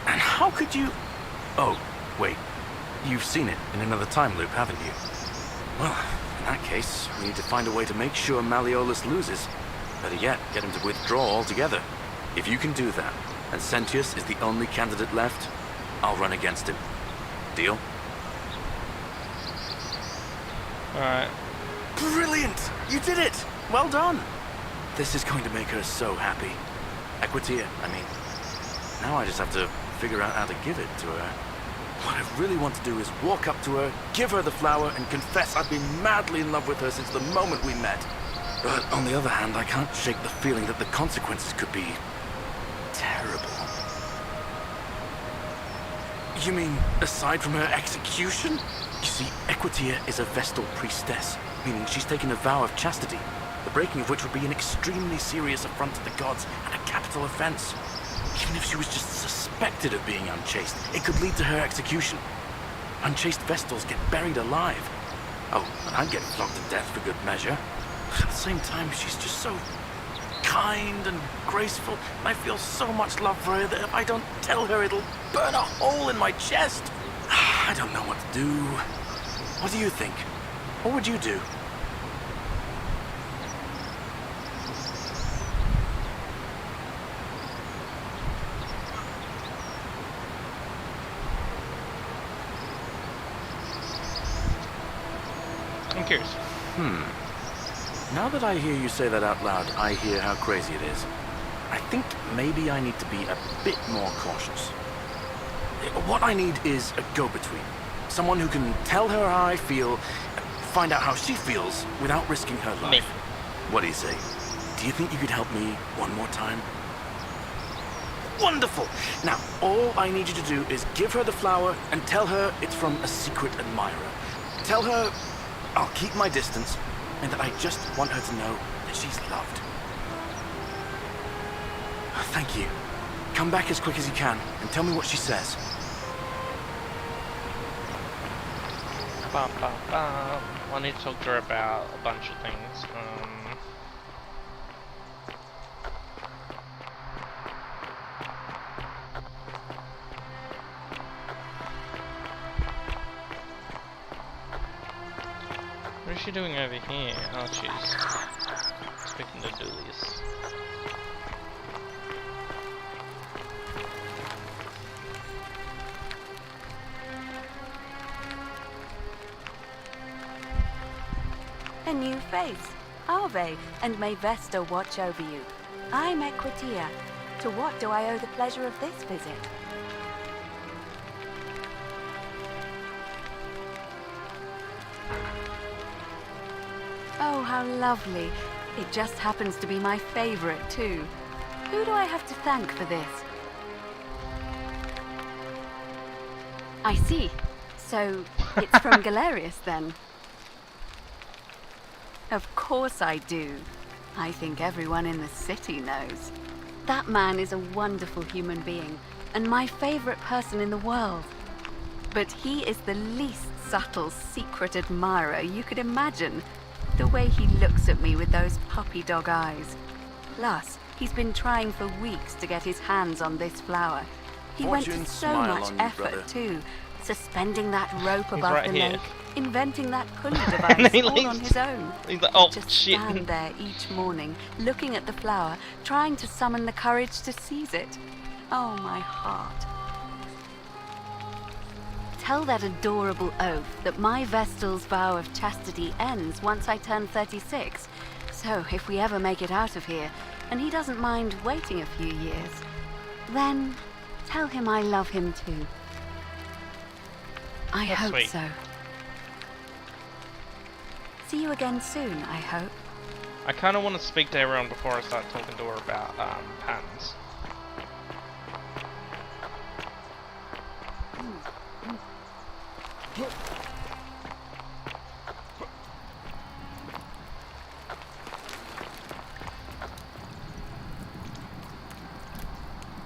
And how could you... Oh, wait. You've seen it in another time loop, haven't you? Well, in that case, we need to find a way to make sure Malleolus loses. Better yet, get him to withdraw altogether. If you can do that, and Sentius is the only candidate left, I'll run against him. Deal? Alright. Brilliant! You did it! Well done! This is going to make her so happy. Equitia, I mean. Now I just have to figure out how to give it to her. What I really want to do is walk up to her, give her the flower, and confess I've been madly in love with her since the moment we met. But on the other hand, I can't shake the feeling that the consequences could be... terrible. You mean, aside from her execution? You see, Equitia is a Vestal priestess, meaning she's taken a vow of chastity, the breaking of which would be an extremely serious affront to the gods and a capital offense. Even if she was just suspected of being unchaste, it could lead to her execution. Unchaste Vestals get buried alive. Oh, and I'd get flogged to death for good measure. At the same time, she's just so kind and graceful, and I feel so much love for her that if I don't tell her, it'll burn a hole in my chest. I don't know what to do. What do you think? What would you do? I'm curious. Now that I hear you say that out loud, I hear how crazy it is. I think maybe I need to be a bit more cautious. What I need is a go-between. Someone who can tell her how I feel, and find out how she feels without risking her life. Me. What do you say? Do you think you could help me one more time? Wonderful! Now, all I need you to do is give her the flower and tell her it's from a secret admirer. Tell her I'll keep my distance, and that I just want her to know that she's loved. Thank you. Come back as quick as you can, and tell me what she says. I need to talk to her about a bunch of things. What is she doing over here? Oh, she's speaking to Doolies. A new face. Ave, and may Vesta watch over you. I'm Equitia. To what do I owe the pleasure of this visit? Oh, how lovely. It just happens to be my favorite, too. Who do I have to thank for this? I see. So, it's from Galerius, then? Of course I do. I think everyone in the city knows. That man is a wonderful human being, and my favorite person in the world. But he is the least subtle secret admirer you could imagine. The way he looks at me with those puppy dog eyes. Plus, he's been trying for weeks to get his hands on this flower. He went to so much effort, too. Suspending that rope above right the here. lake, inventing that pulley And then device he all on leaves. his own. He's like, oh, Just shit. stand there each morning, looking at the flower, trying to summon the courage to seize it. Oh, my heart. Tell that adorable oaf that my Vestal's vow of chastity ends once I turn 36. So, if we ever make it out of here, and he doesn't mind waiting a few years, then Tell him I love him too. I That's hope sweet. so. See you again soon, I hope. I kind of want to speak to everyone before I start talking to her about patterns.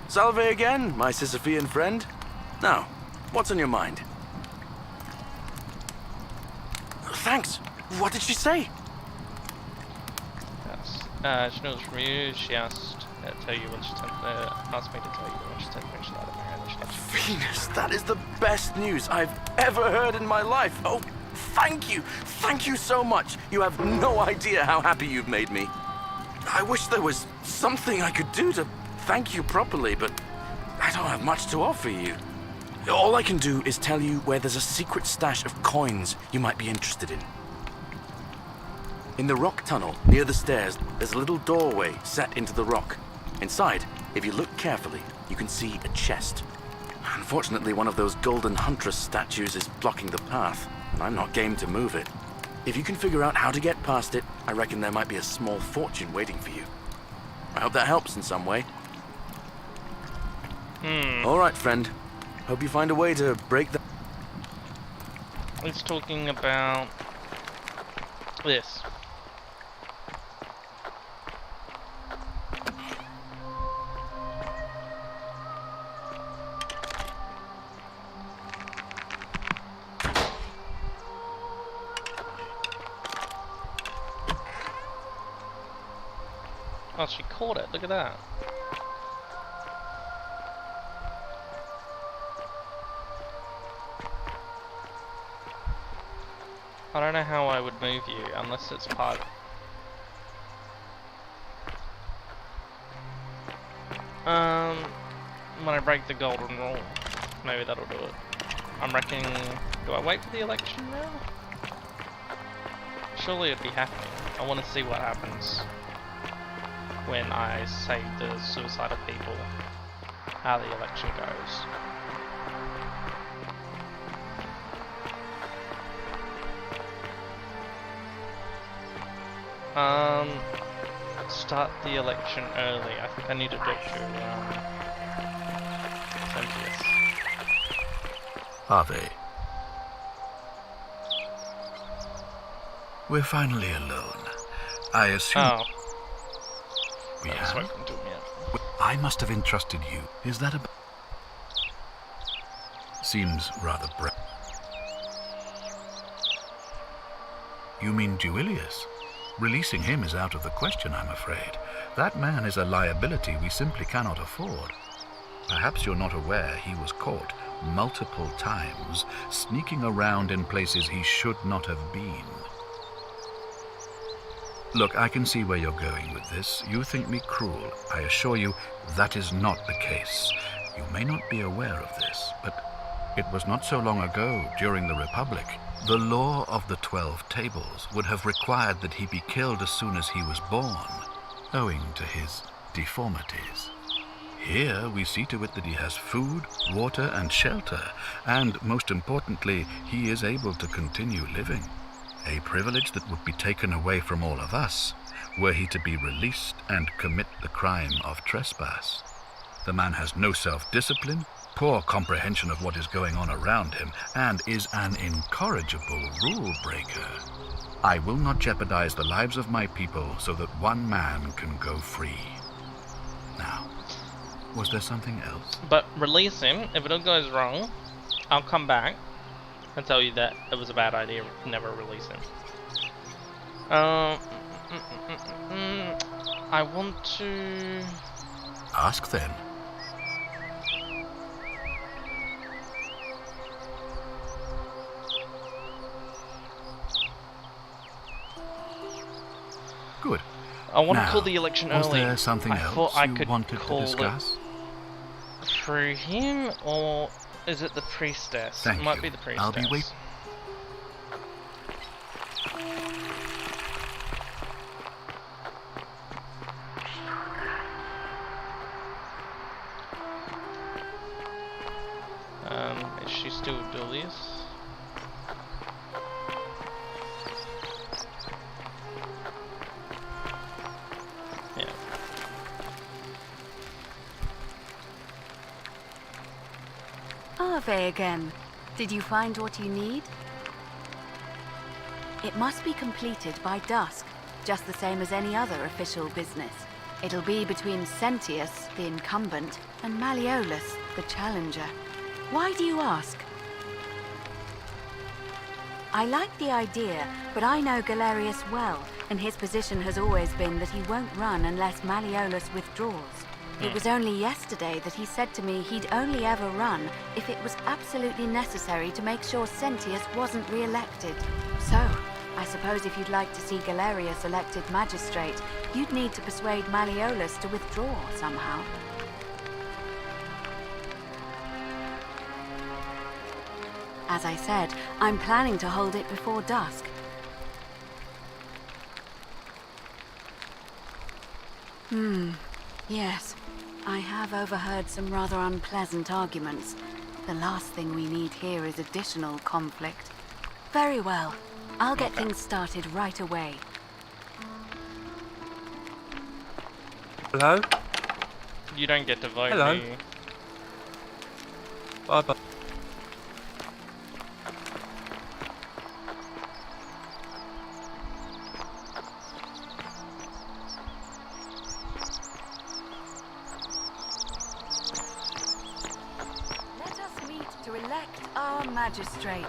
Salve again, my Sisyphean friend. Now, what's on your mind? Thanks. What did she say? Yes. She knows from you. She asked tell you when she asked me to tell you when she said when she let her marry. And then she left. Venus, that is the best news I've ever heard in my life. Oh, thank you. Thank you so much. You have no idea how happy you've made me. I wish there was something I could do to thank you properly, but I don't have much to offer you. All I can do is tell you where there's a secret stash of coins you might be interested in. In the rock tunnel near the stairs, there's a little doorway set into the rock. Inside, if you look carefully, you can see a chest. Unfortunately, one of those golden huntress statues is blocking the path, and I'm not game to move it. If you can figure out how to get past it, I reckon there might be a small fortune waiting for you. I hope that helps in some way. All right, friend. Hope you find a way to break the... It's talking about this. Oh, she caught it. Look at that. I don't know how I would move you unless it's part. When I break the golden rule, maybe that'll do it. I'm reckoning. Do I wait for the election now? Surely it'd be happening. I want to see what happens when I save the suicidal people. How the election goes. Start the election early. I think I need to talk to Sentius. Ave. We're finally alone. I assume Oh, we I haven't have. spoken to him yet. I must have entrusted you. Is that a... Seems rather You mean Duilius? Releasing him is out of the question, I'm afraid. That man is a liability we simply cannot afford. Perhaps you're not aware he was caught multiple times sneaking around in places he should not have been. Look, I can see where you're going with this. You think me cruel. I assure you that is not the case. You may not be aware of this, but it was not so long ago, during the Republic, the law of the 12 Tables would have required that he be killed as soon as he was born, owing to his deformities. Here we see to it that he has food, water, and shelter, and most importantly, he is able to continue living. A privilege that would be taken away from all of us were he to be released and commit the crime of trespass. The man has no self-discipline, poor comprehension of what is going on around him, and is an incorrigible rule-breaker. I will not jeopardize the lives of my people so that one man can go free. Now, was there something else? But release him. If it all goes wrong, I'll come back and tell you that it was a bad idea to never release him. I want to... Ask then. Good. I want Now, to call the election was early. there something I else thought I you could wanted call to discuss? it through him, or is it the priestess? Thank it might you. be the priestess. I'll be waiting. you still do this. Yeah. Arve again. Did you find what you need? It must be completed by dusk, just the same as any other official business. It'll be between Sentius, the incumbent, and Malleolus, the challenger. Why do you ask? I like the idea, but I know Galerius well, and his position has always been that he won't run unless Malleolus withdraws. It was only yesterday that he said to me he'd only ever run if it was absolutely necessary to make sure Sentius wasn't re-elected. So, I suppose if you'd like to see Galerius elected magistrate, you'd need to persuade Malleolus to withdraw somehow. As I said, I'm planning to hold it before dusk. Yes. I have overheard some rather unpleasant arguments. The last thing we need here is additional conflict. Very well. I'll get things started right away. Hello? You don't get to vote. Hello. Do you? Bye-bye. Let us meet to elect our magistrate.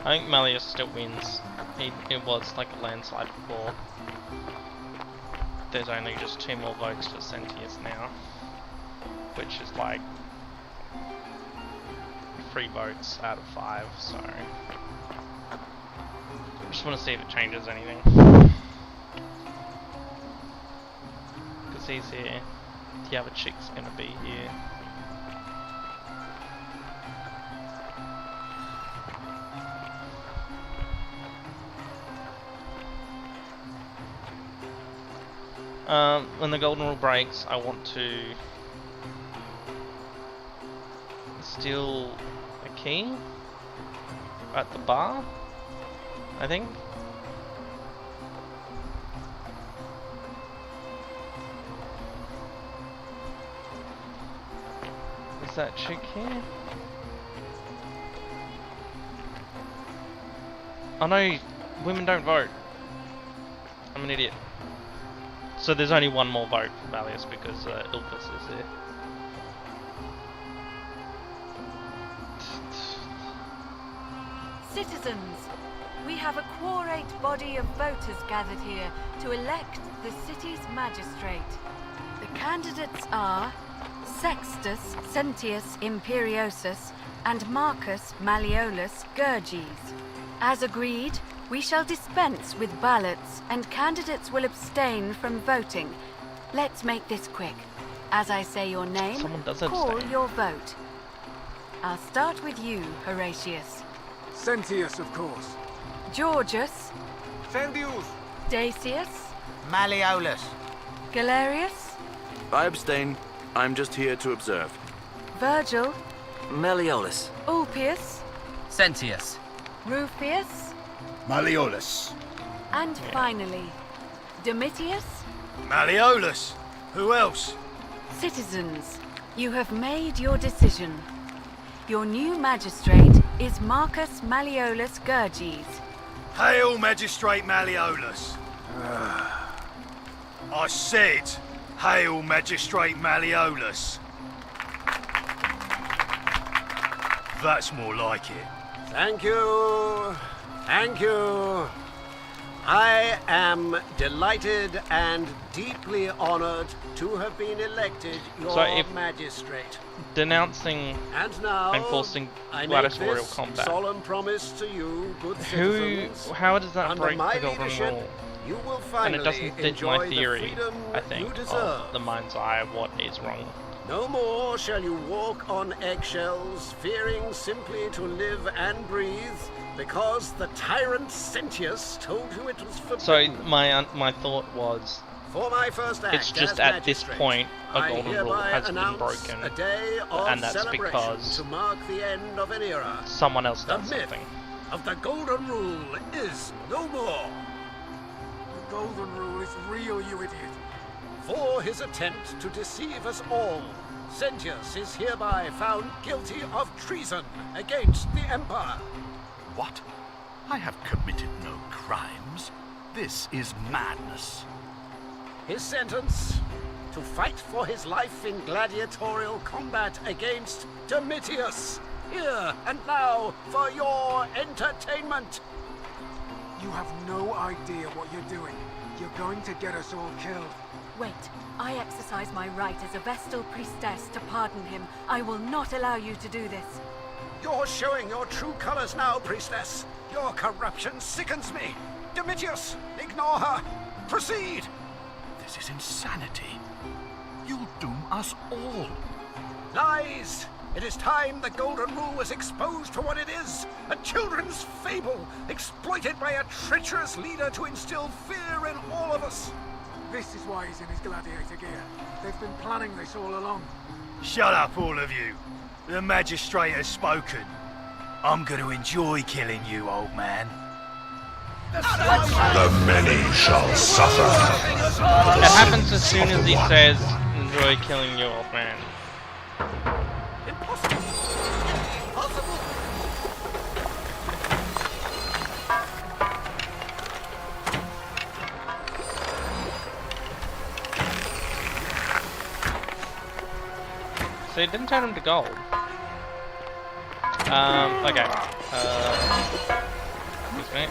I think Malleus still wins. It was like a landslide before. There's only just 2 more votes for Sentius now, which is like 3 votes out of 5, so I just want to see if it changes anything. Because he's here, the other chick's gonna be here. When the golden rule breaks, I want to steal a key at the bar, I think. Is that chick here? Oh no, women don't vote. I'm an idiot. So there's only 1 more vote for Malleus because Ilpus is there. Citizens, we have a quorate body of voters gathered here to elect the city's magistrate. The candidates are Sextus Sentius Imperiosus and Marcus Malleolus Gurges. As agreed, we shall dispense with ballots, and candidates will abstain from voting. Let's make this quick. As I say your name, Someone does call abstain. your vote. I'll start with you, Horatius. Sentius, of course. Georgius. Sentius. Dacius. Malleolus. Galerius. I abstain. I'm just here to observe. Virgil. Malleolus. Ulpius. Sentius. Rufius. Malleolus. And finally, Domitius. Malleolus. Who else? Citizens, you have made your decision. Your new magistrate is Marcus Malleolus Gurges. Hail, Magistrate Malleolus. I said, hail, Magistrate Malleolus. That's more like it. Thank you. Thank you. I am delighted and deeply honored to have been elected your So if- magistrate. Denouncing And now, and forcing I make gladiatorial this combat. solemn promise to you, good Who? citizens. How does that Under break my the golden leadership, rule? you will And finally it doesn't fit enjoy my theory, the freedom I think, you deserve. of the mind's eye of what is wrong. No more shall you walk on eggshells, fearing simply to live and breathe, because the tyrant Sentius told you it was forbidden. So my thought was, For my first act it's just as at this magistrate, point a I golden rule hereby has been announce broken, a day of and that's celebration because to mark the end of an era. someone else The done myth something. of the Golden Rule is no more. The Golden Rule is real, you idiot. For his attempt to deceive us all, Sentius is hereby found guilty of treason against the Empire. What? I have committed no crimes. This is madness. His sentence: to fight for his life in gladiatorial combat against Domitius, here and now for your entertainment. You have no idea what you're doing. You're going to get us all killed. Wait, I exercise my right as a Vestal priestess to pardon him. I will not allow you to do this. You're showing your true colors now, priestess. Your corruption sickens me. Domitius, ignore her. Proceed. This is insanity. You'll doom us all. Lies! It is time the Golden Rule was exposed for what it is, a children's fable, exploited by a treacherous leader to instill fear in all of us. This is why he's in his gladiator gear. They've been planning this all along. Shut up, all of you. The magistrate has spoken. I'm going to enjoy killing you, old man. The many shall suffer. It happens as soon as he says, "Enjoy killing you, old man." So it didn't turn him to gold. Okay. Excuse me.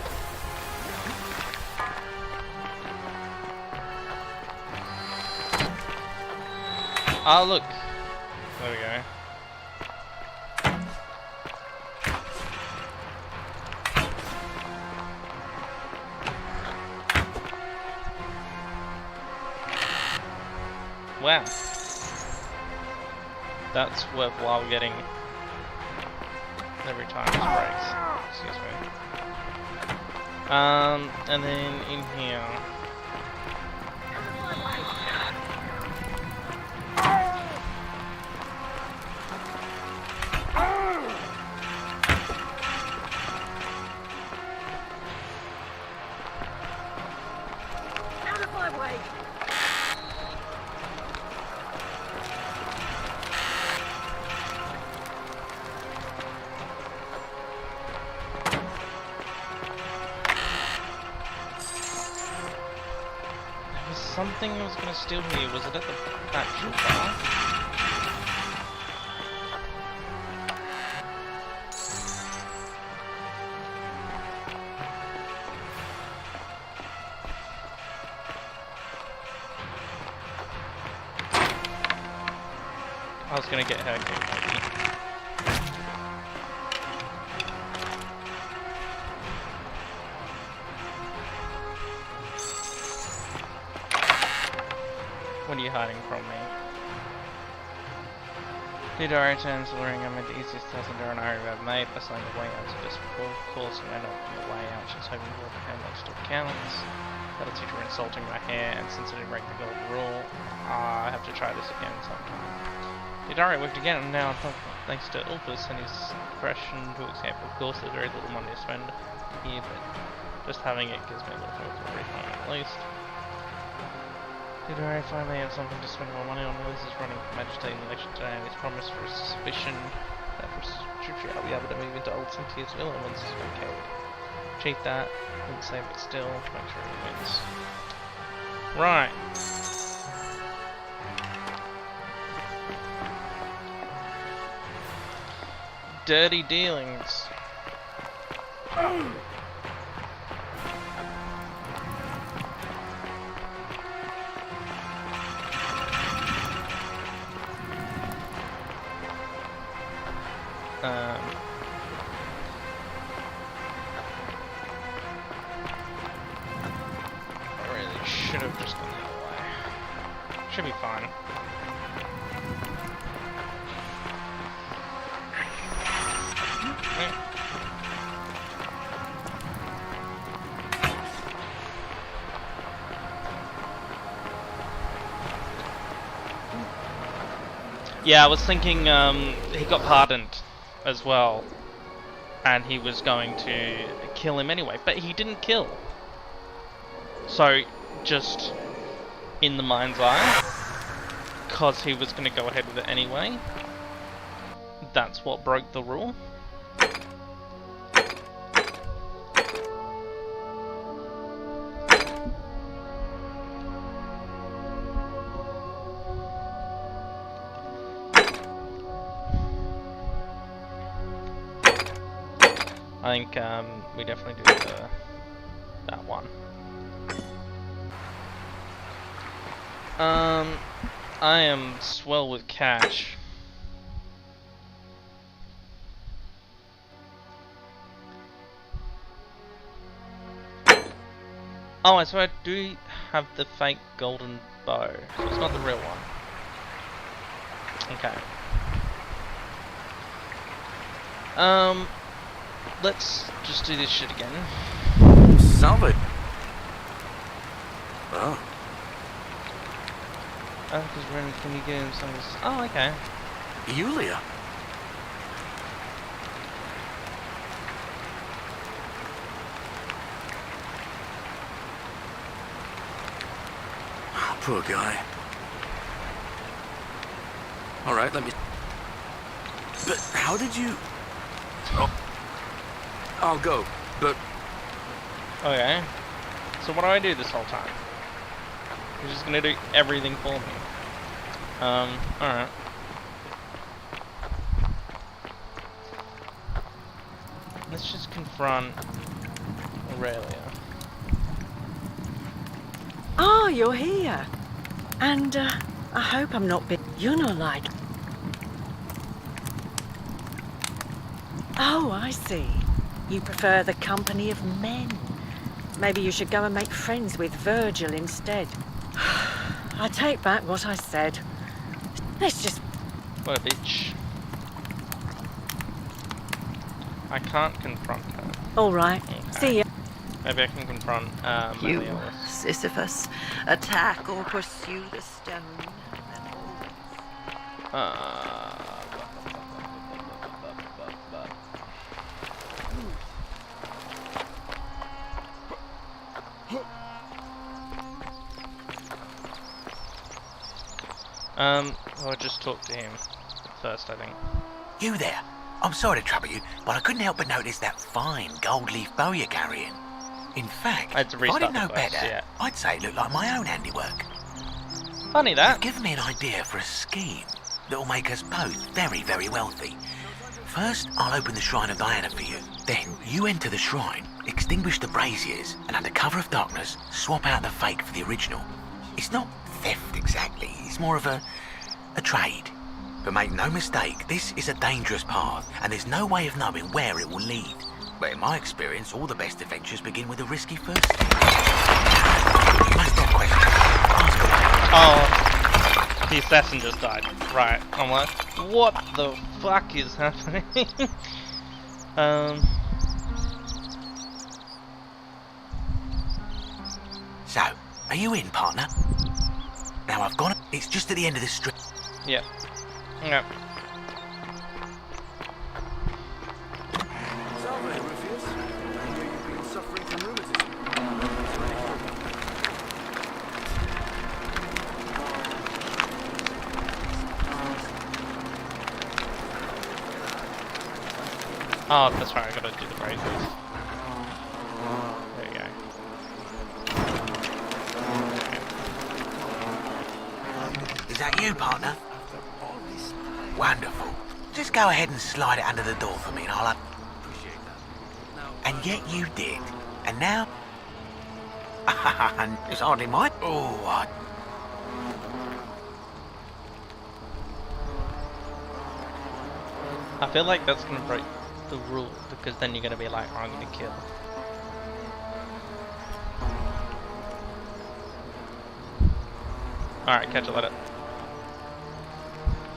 Oh, look. There we go. Wow. That's worthwhile getting every time this breaks. Excuse me. And then in here. Out of my way! Something I was gonna steal here. Was it at the actual bar? I was gonna get her maybe. What are you hiding from me? Didari turns luring him into the easiest thousand door I've ever made by selling the way out to this before. Of course, I know on the way out she's hoping for the handle still counts. That'll teach her insulting my hair, and since I didn't break the golden rule, I have to try this again sometime. Didari worked again, and now thanks to Ulfus and his aggression to example. Of course, there's very little money to spend here, but just having it gives me a little hope for refund at least. Didari finally had something to spend more money on. Willis is running for Magistrate in the election today, and he's promised for a suspicion that for Strictly I'll be able to move into Old Sentius Villa once he's vacated. Cheat that, and save it still to make sure he wins. Right. Dirty dealings. Should be fine. Yeah, I was thinking he got pardoned as well, and he was going to kill him anyway, but he didn't kill. So, just in the mind's eye, because he was going to go ahead with it anyway, that's what broke the rule. I think we definitely do that one. I am swell with cash. Oh, so I do have the fake golden bow. So it's not the real one. Okay. Let's just do this shit again. Salve. Oh. Oh, because Ren, can you get him some of this? Oh, okay. Yulia. Oh, poor guy. Alright, let me... But how did you... Oh. I'll go, but... Okay. So what do I do this whole time? You're just gonna do everything for me. Alright. Let's just confront Aurelia. Oh, you're here. And, I hope I'm not You're not like... Oh, I see. You prefer the company of men. Maybe you should go and make friends with Virgil instead. I take back what I said. Let's just... What a bitch. I can't confront her. Alright, see ya. Maybe I can confront You, Malleolus. Sisyphus, attack or pursue the stone. I'll just talk to him first, I think. You there? I'm sorry to trouble you, but I couldn't help but notice that fine gold leaf bow you're carrying. In fact, if I didn't know better, I'd say it looked like my own handiwork. Funny that. You've given me an idea for a scheme that'll make us both very, very wealthy. First, I'll open the Shrine of Diana for you. Then, you enter the shrine, extinguish the braziers, and under cover of darkness, swap out the fake for the original. It's not theft exactly, it's more of a trade. But make no mistake, this is a dangerous path, and there's no way of knowing where it will lead. But in my experience, all the best adventures begin with a risky first step. You must have questions. Oh, the assassin just died. Right, I'm like, what the fuck is happening? So, are you in, partner? Now I've gone. It's just at the end of the street. Yeah. Yeah. Salve, Rufius. I hear you've been suffering from rheumatism. Oh, that's right, I gotta do the braziers. There we go. Is that you, partner? Wonderful. Just go ahead and slide it under the door for me and I'll appreciate that. And yet you did. And now... it's hardly mine. Oh, I feel like that's gonna break the rule, because then you're gonna be like, oh, I'm gonna kill. Alright, catch you later.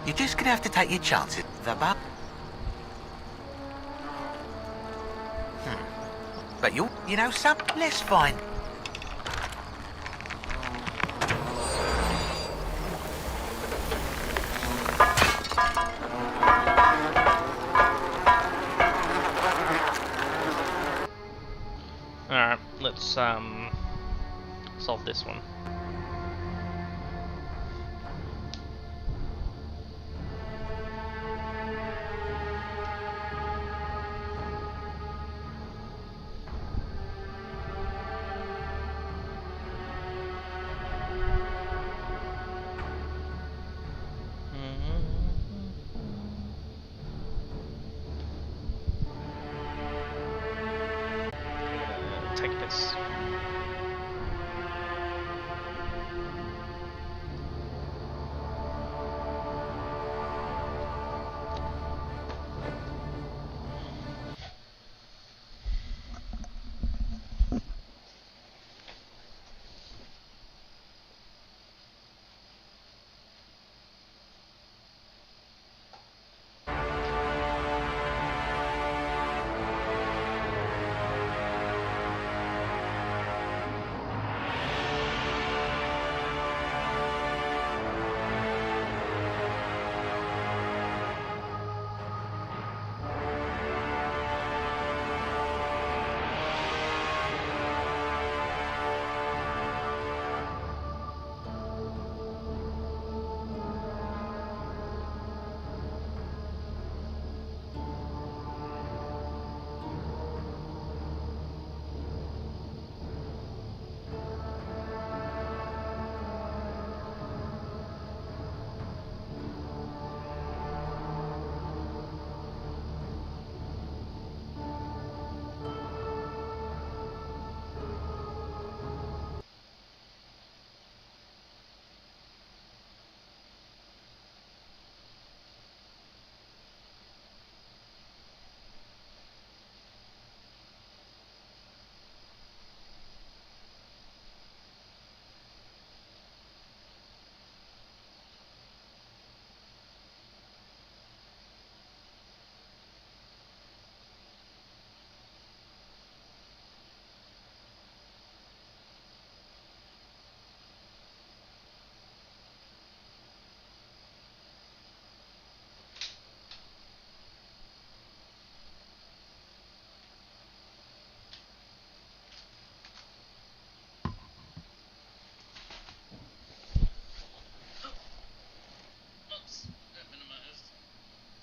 You're just gonna have to take your chances, Vaba. But you know something? Let's find. Alright, let's solve this one. Take this.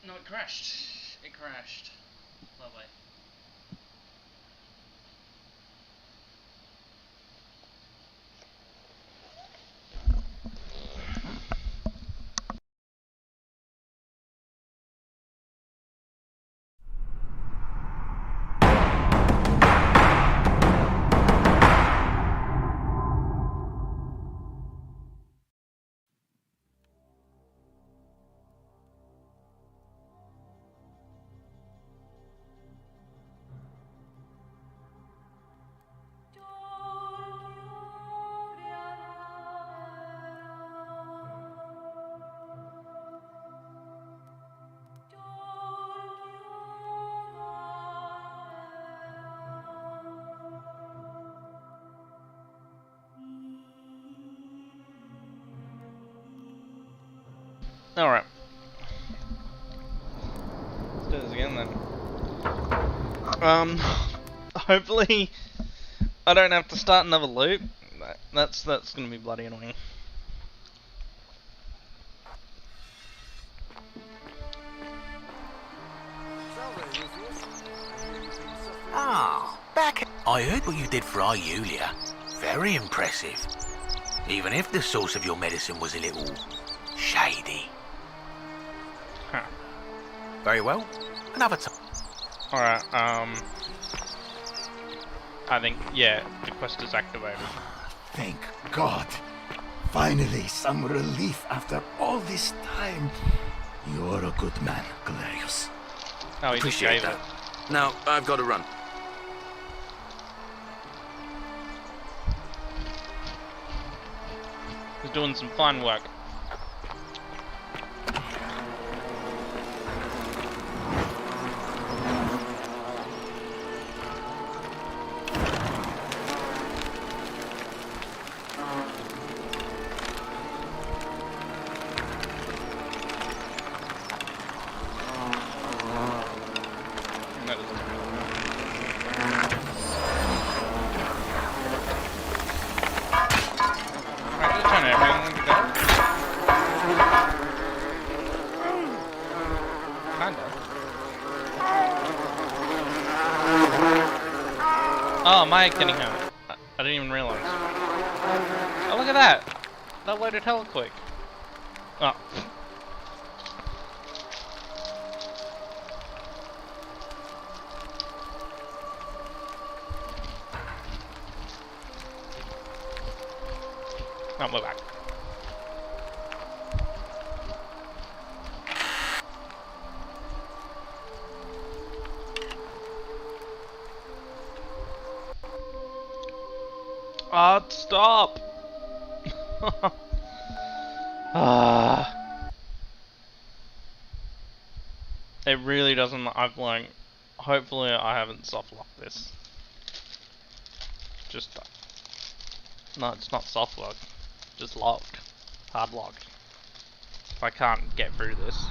No, it crashed. It crashed. Lovely. Alright. Let's do this again then. Hopefully I don't have to start another loop. That's gonna be bloody annoying. Ah, back. I heard what you did for Iulia. Very impressive. Even if the source of your medicine was a little shady. Huh. Very well. Another time. Alright, I think, yeah, the quest is activated. Thank God. Finally, some relief after all this time. You're a good man, Galerius. Oh, he just gave it. Now, I've got to run. He's doing some fine work. Oh, Maya getting hurt. I didn't even realize. Oh, look at that! That loaded hella quick. Oh. Oh, we're back. Stop! It really doesn't. I've learned. Hopefully, I haven't soft locked this. Just. No, it's not soft locked. Just locked. Hard locked. I can't get through this.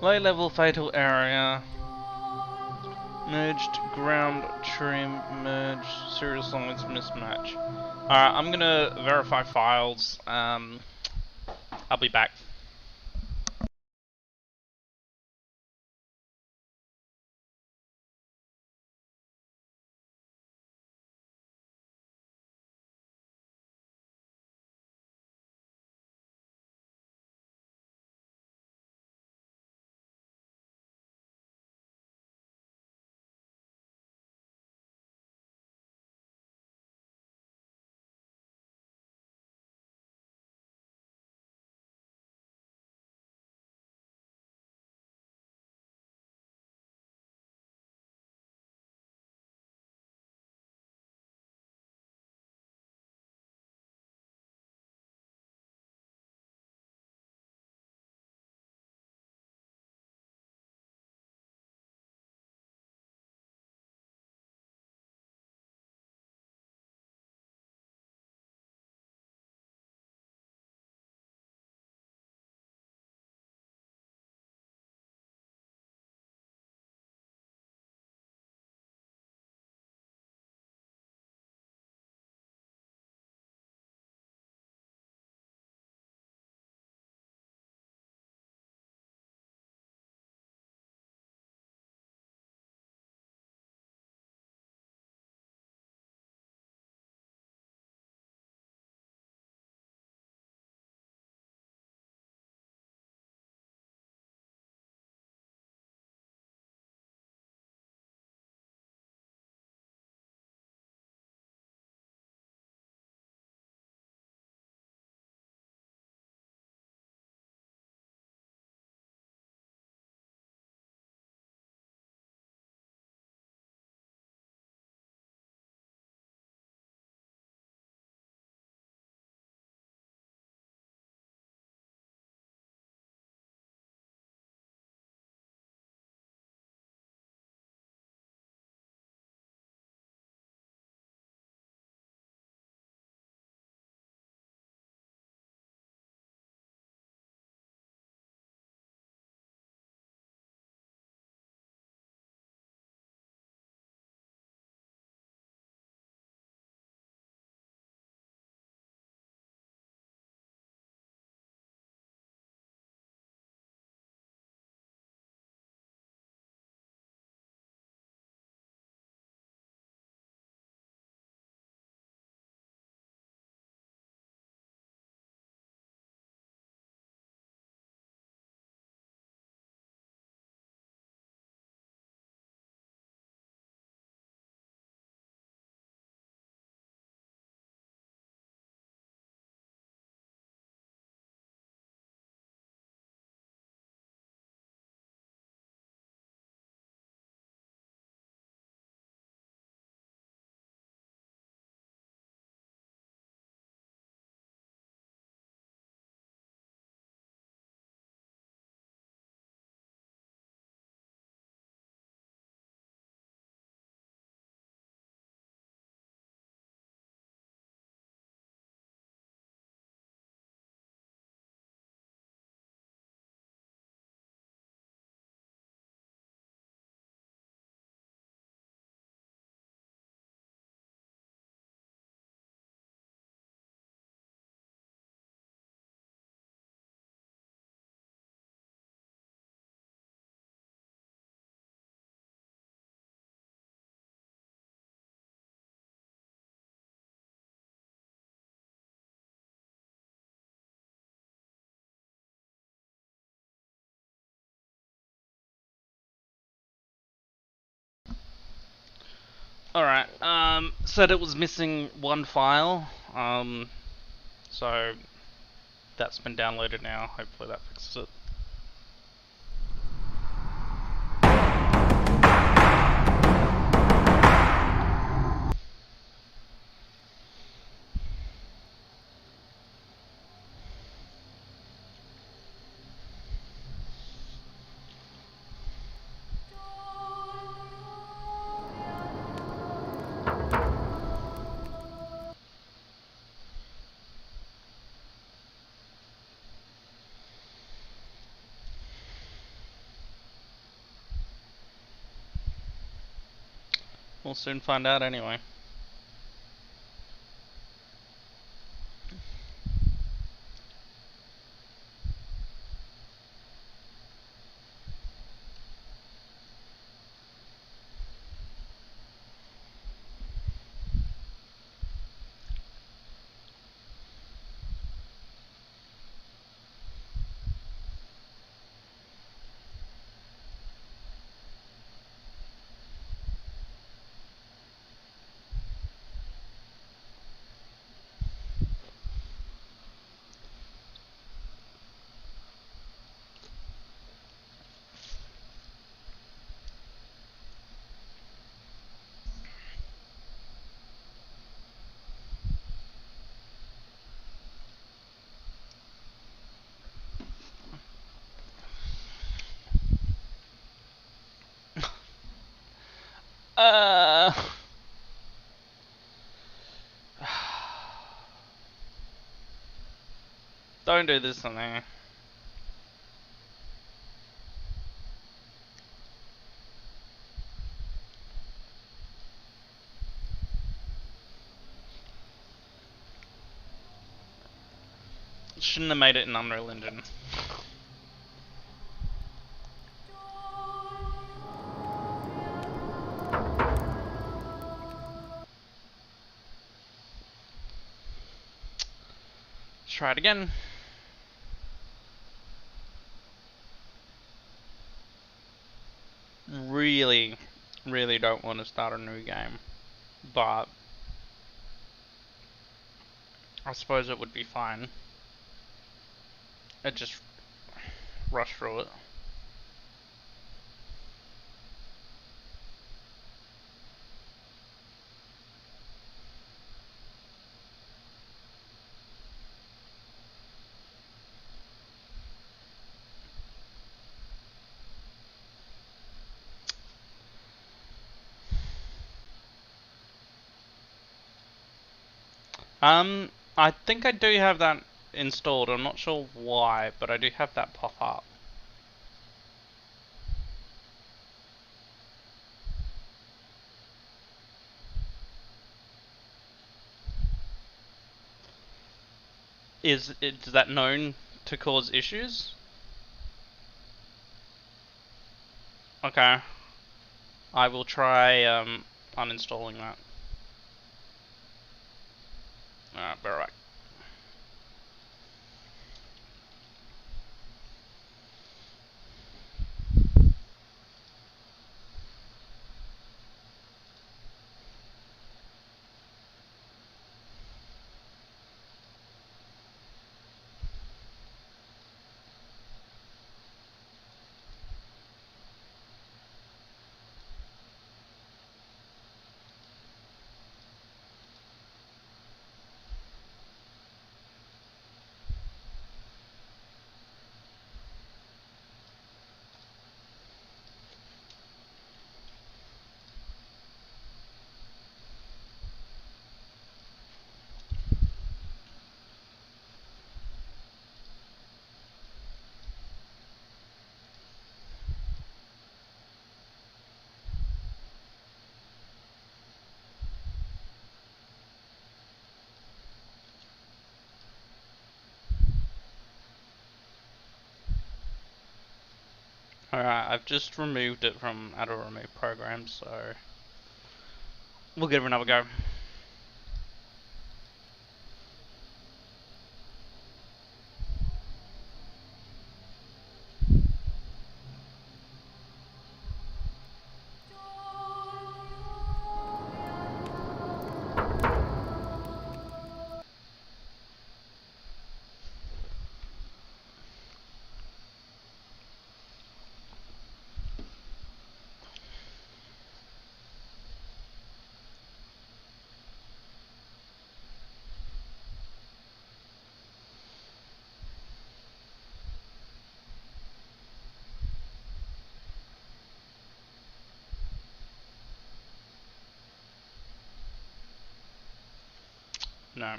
Low level fatal area. Merged ground trim merge serial lines mismatch. Alright, I'm gonna verify files. I'll be back. Alright, said it was missing one file, so that's been downloaded now. Hopefully that fixes it. We'll soon find out anyway. Don't do this to me. Shouldn't have made it in Unreal Engine. Let's try it again. Really don't want to start a new game, but I suppose it would be fine. I'd just rush through it. I think I do have that installed. I'm not sure why, but I do have that pop up. Is that known to cause issues? Okay. I will try uninstalling that. Alright, be right back. Alright, I've just removed it from Auto Remove Programs, so we'll give it another go. No.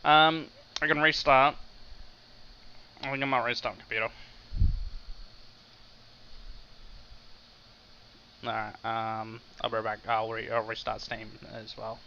I can restart. I think I might restart the computer. Alright, I'll be back. I'll restart Steam as well.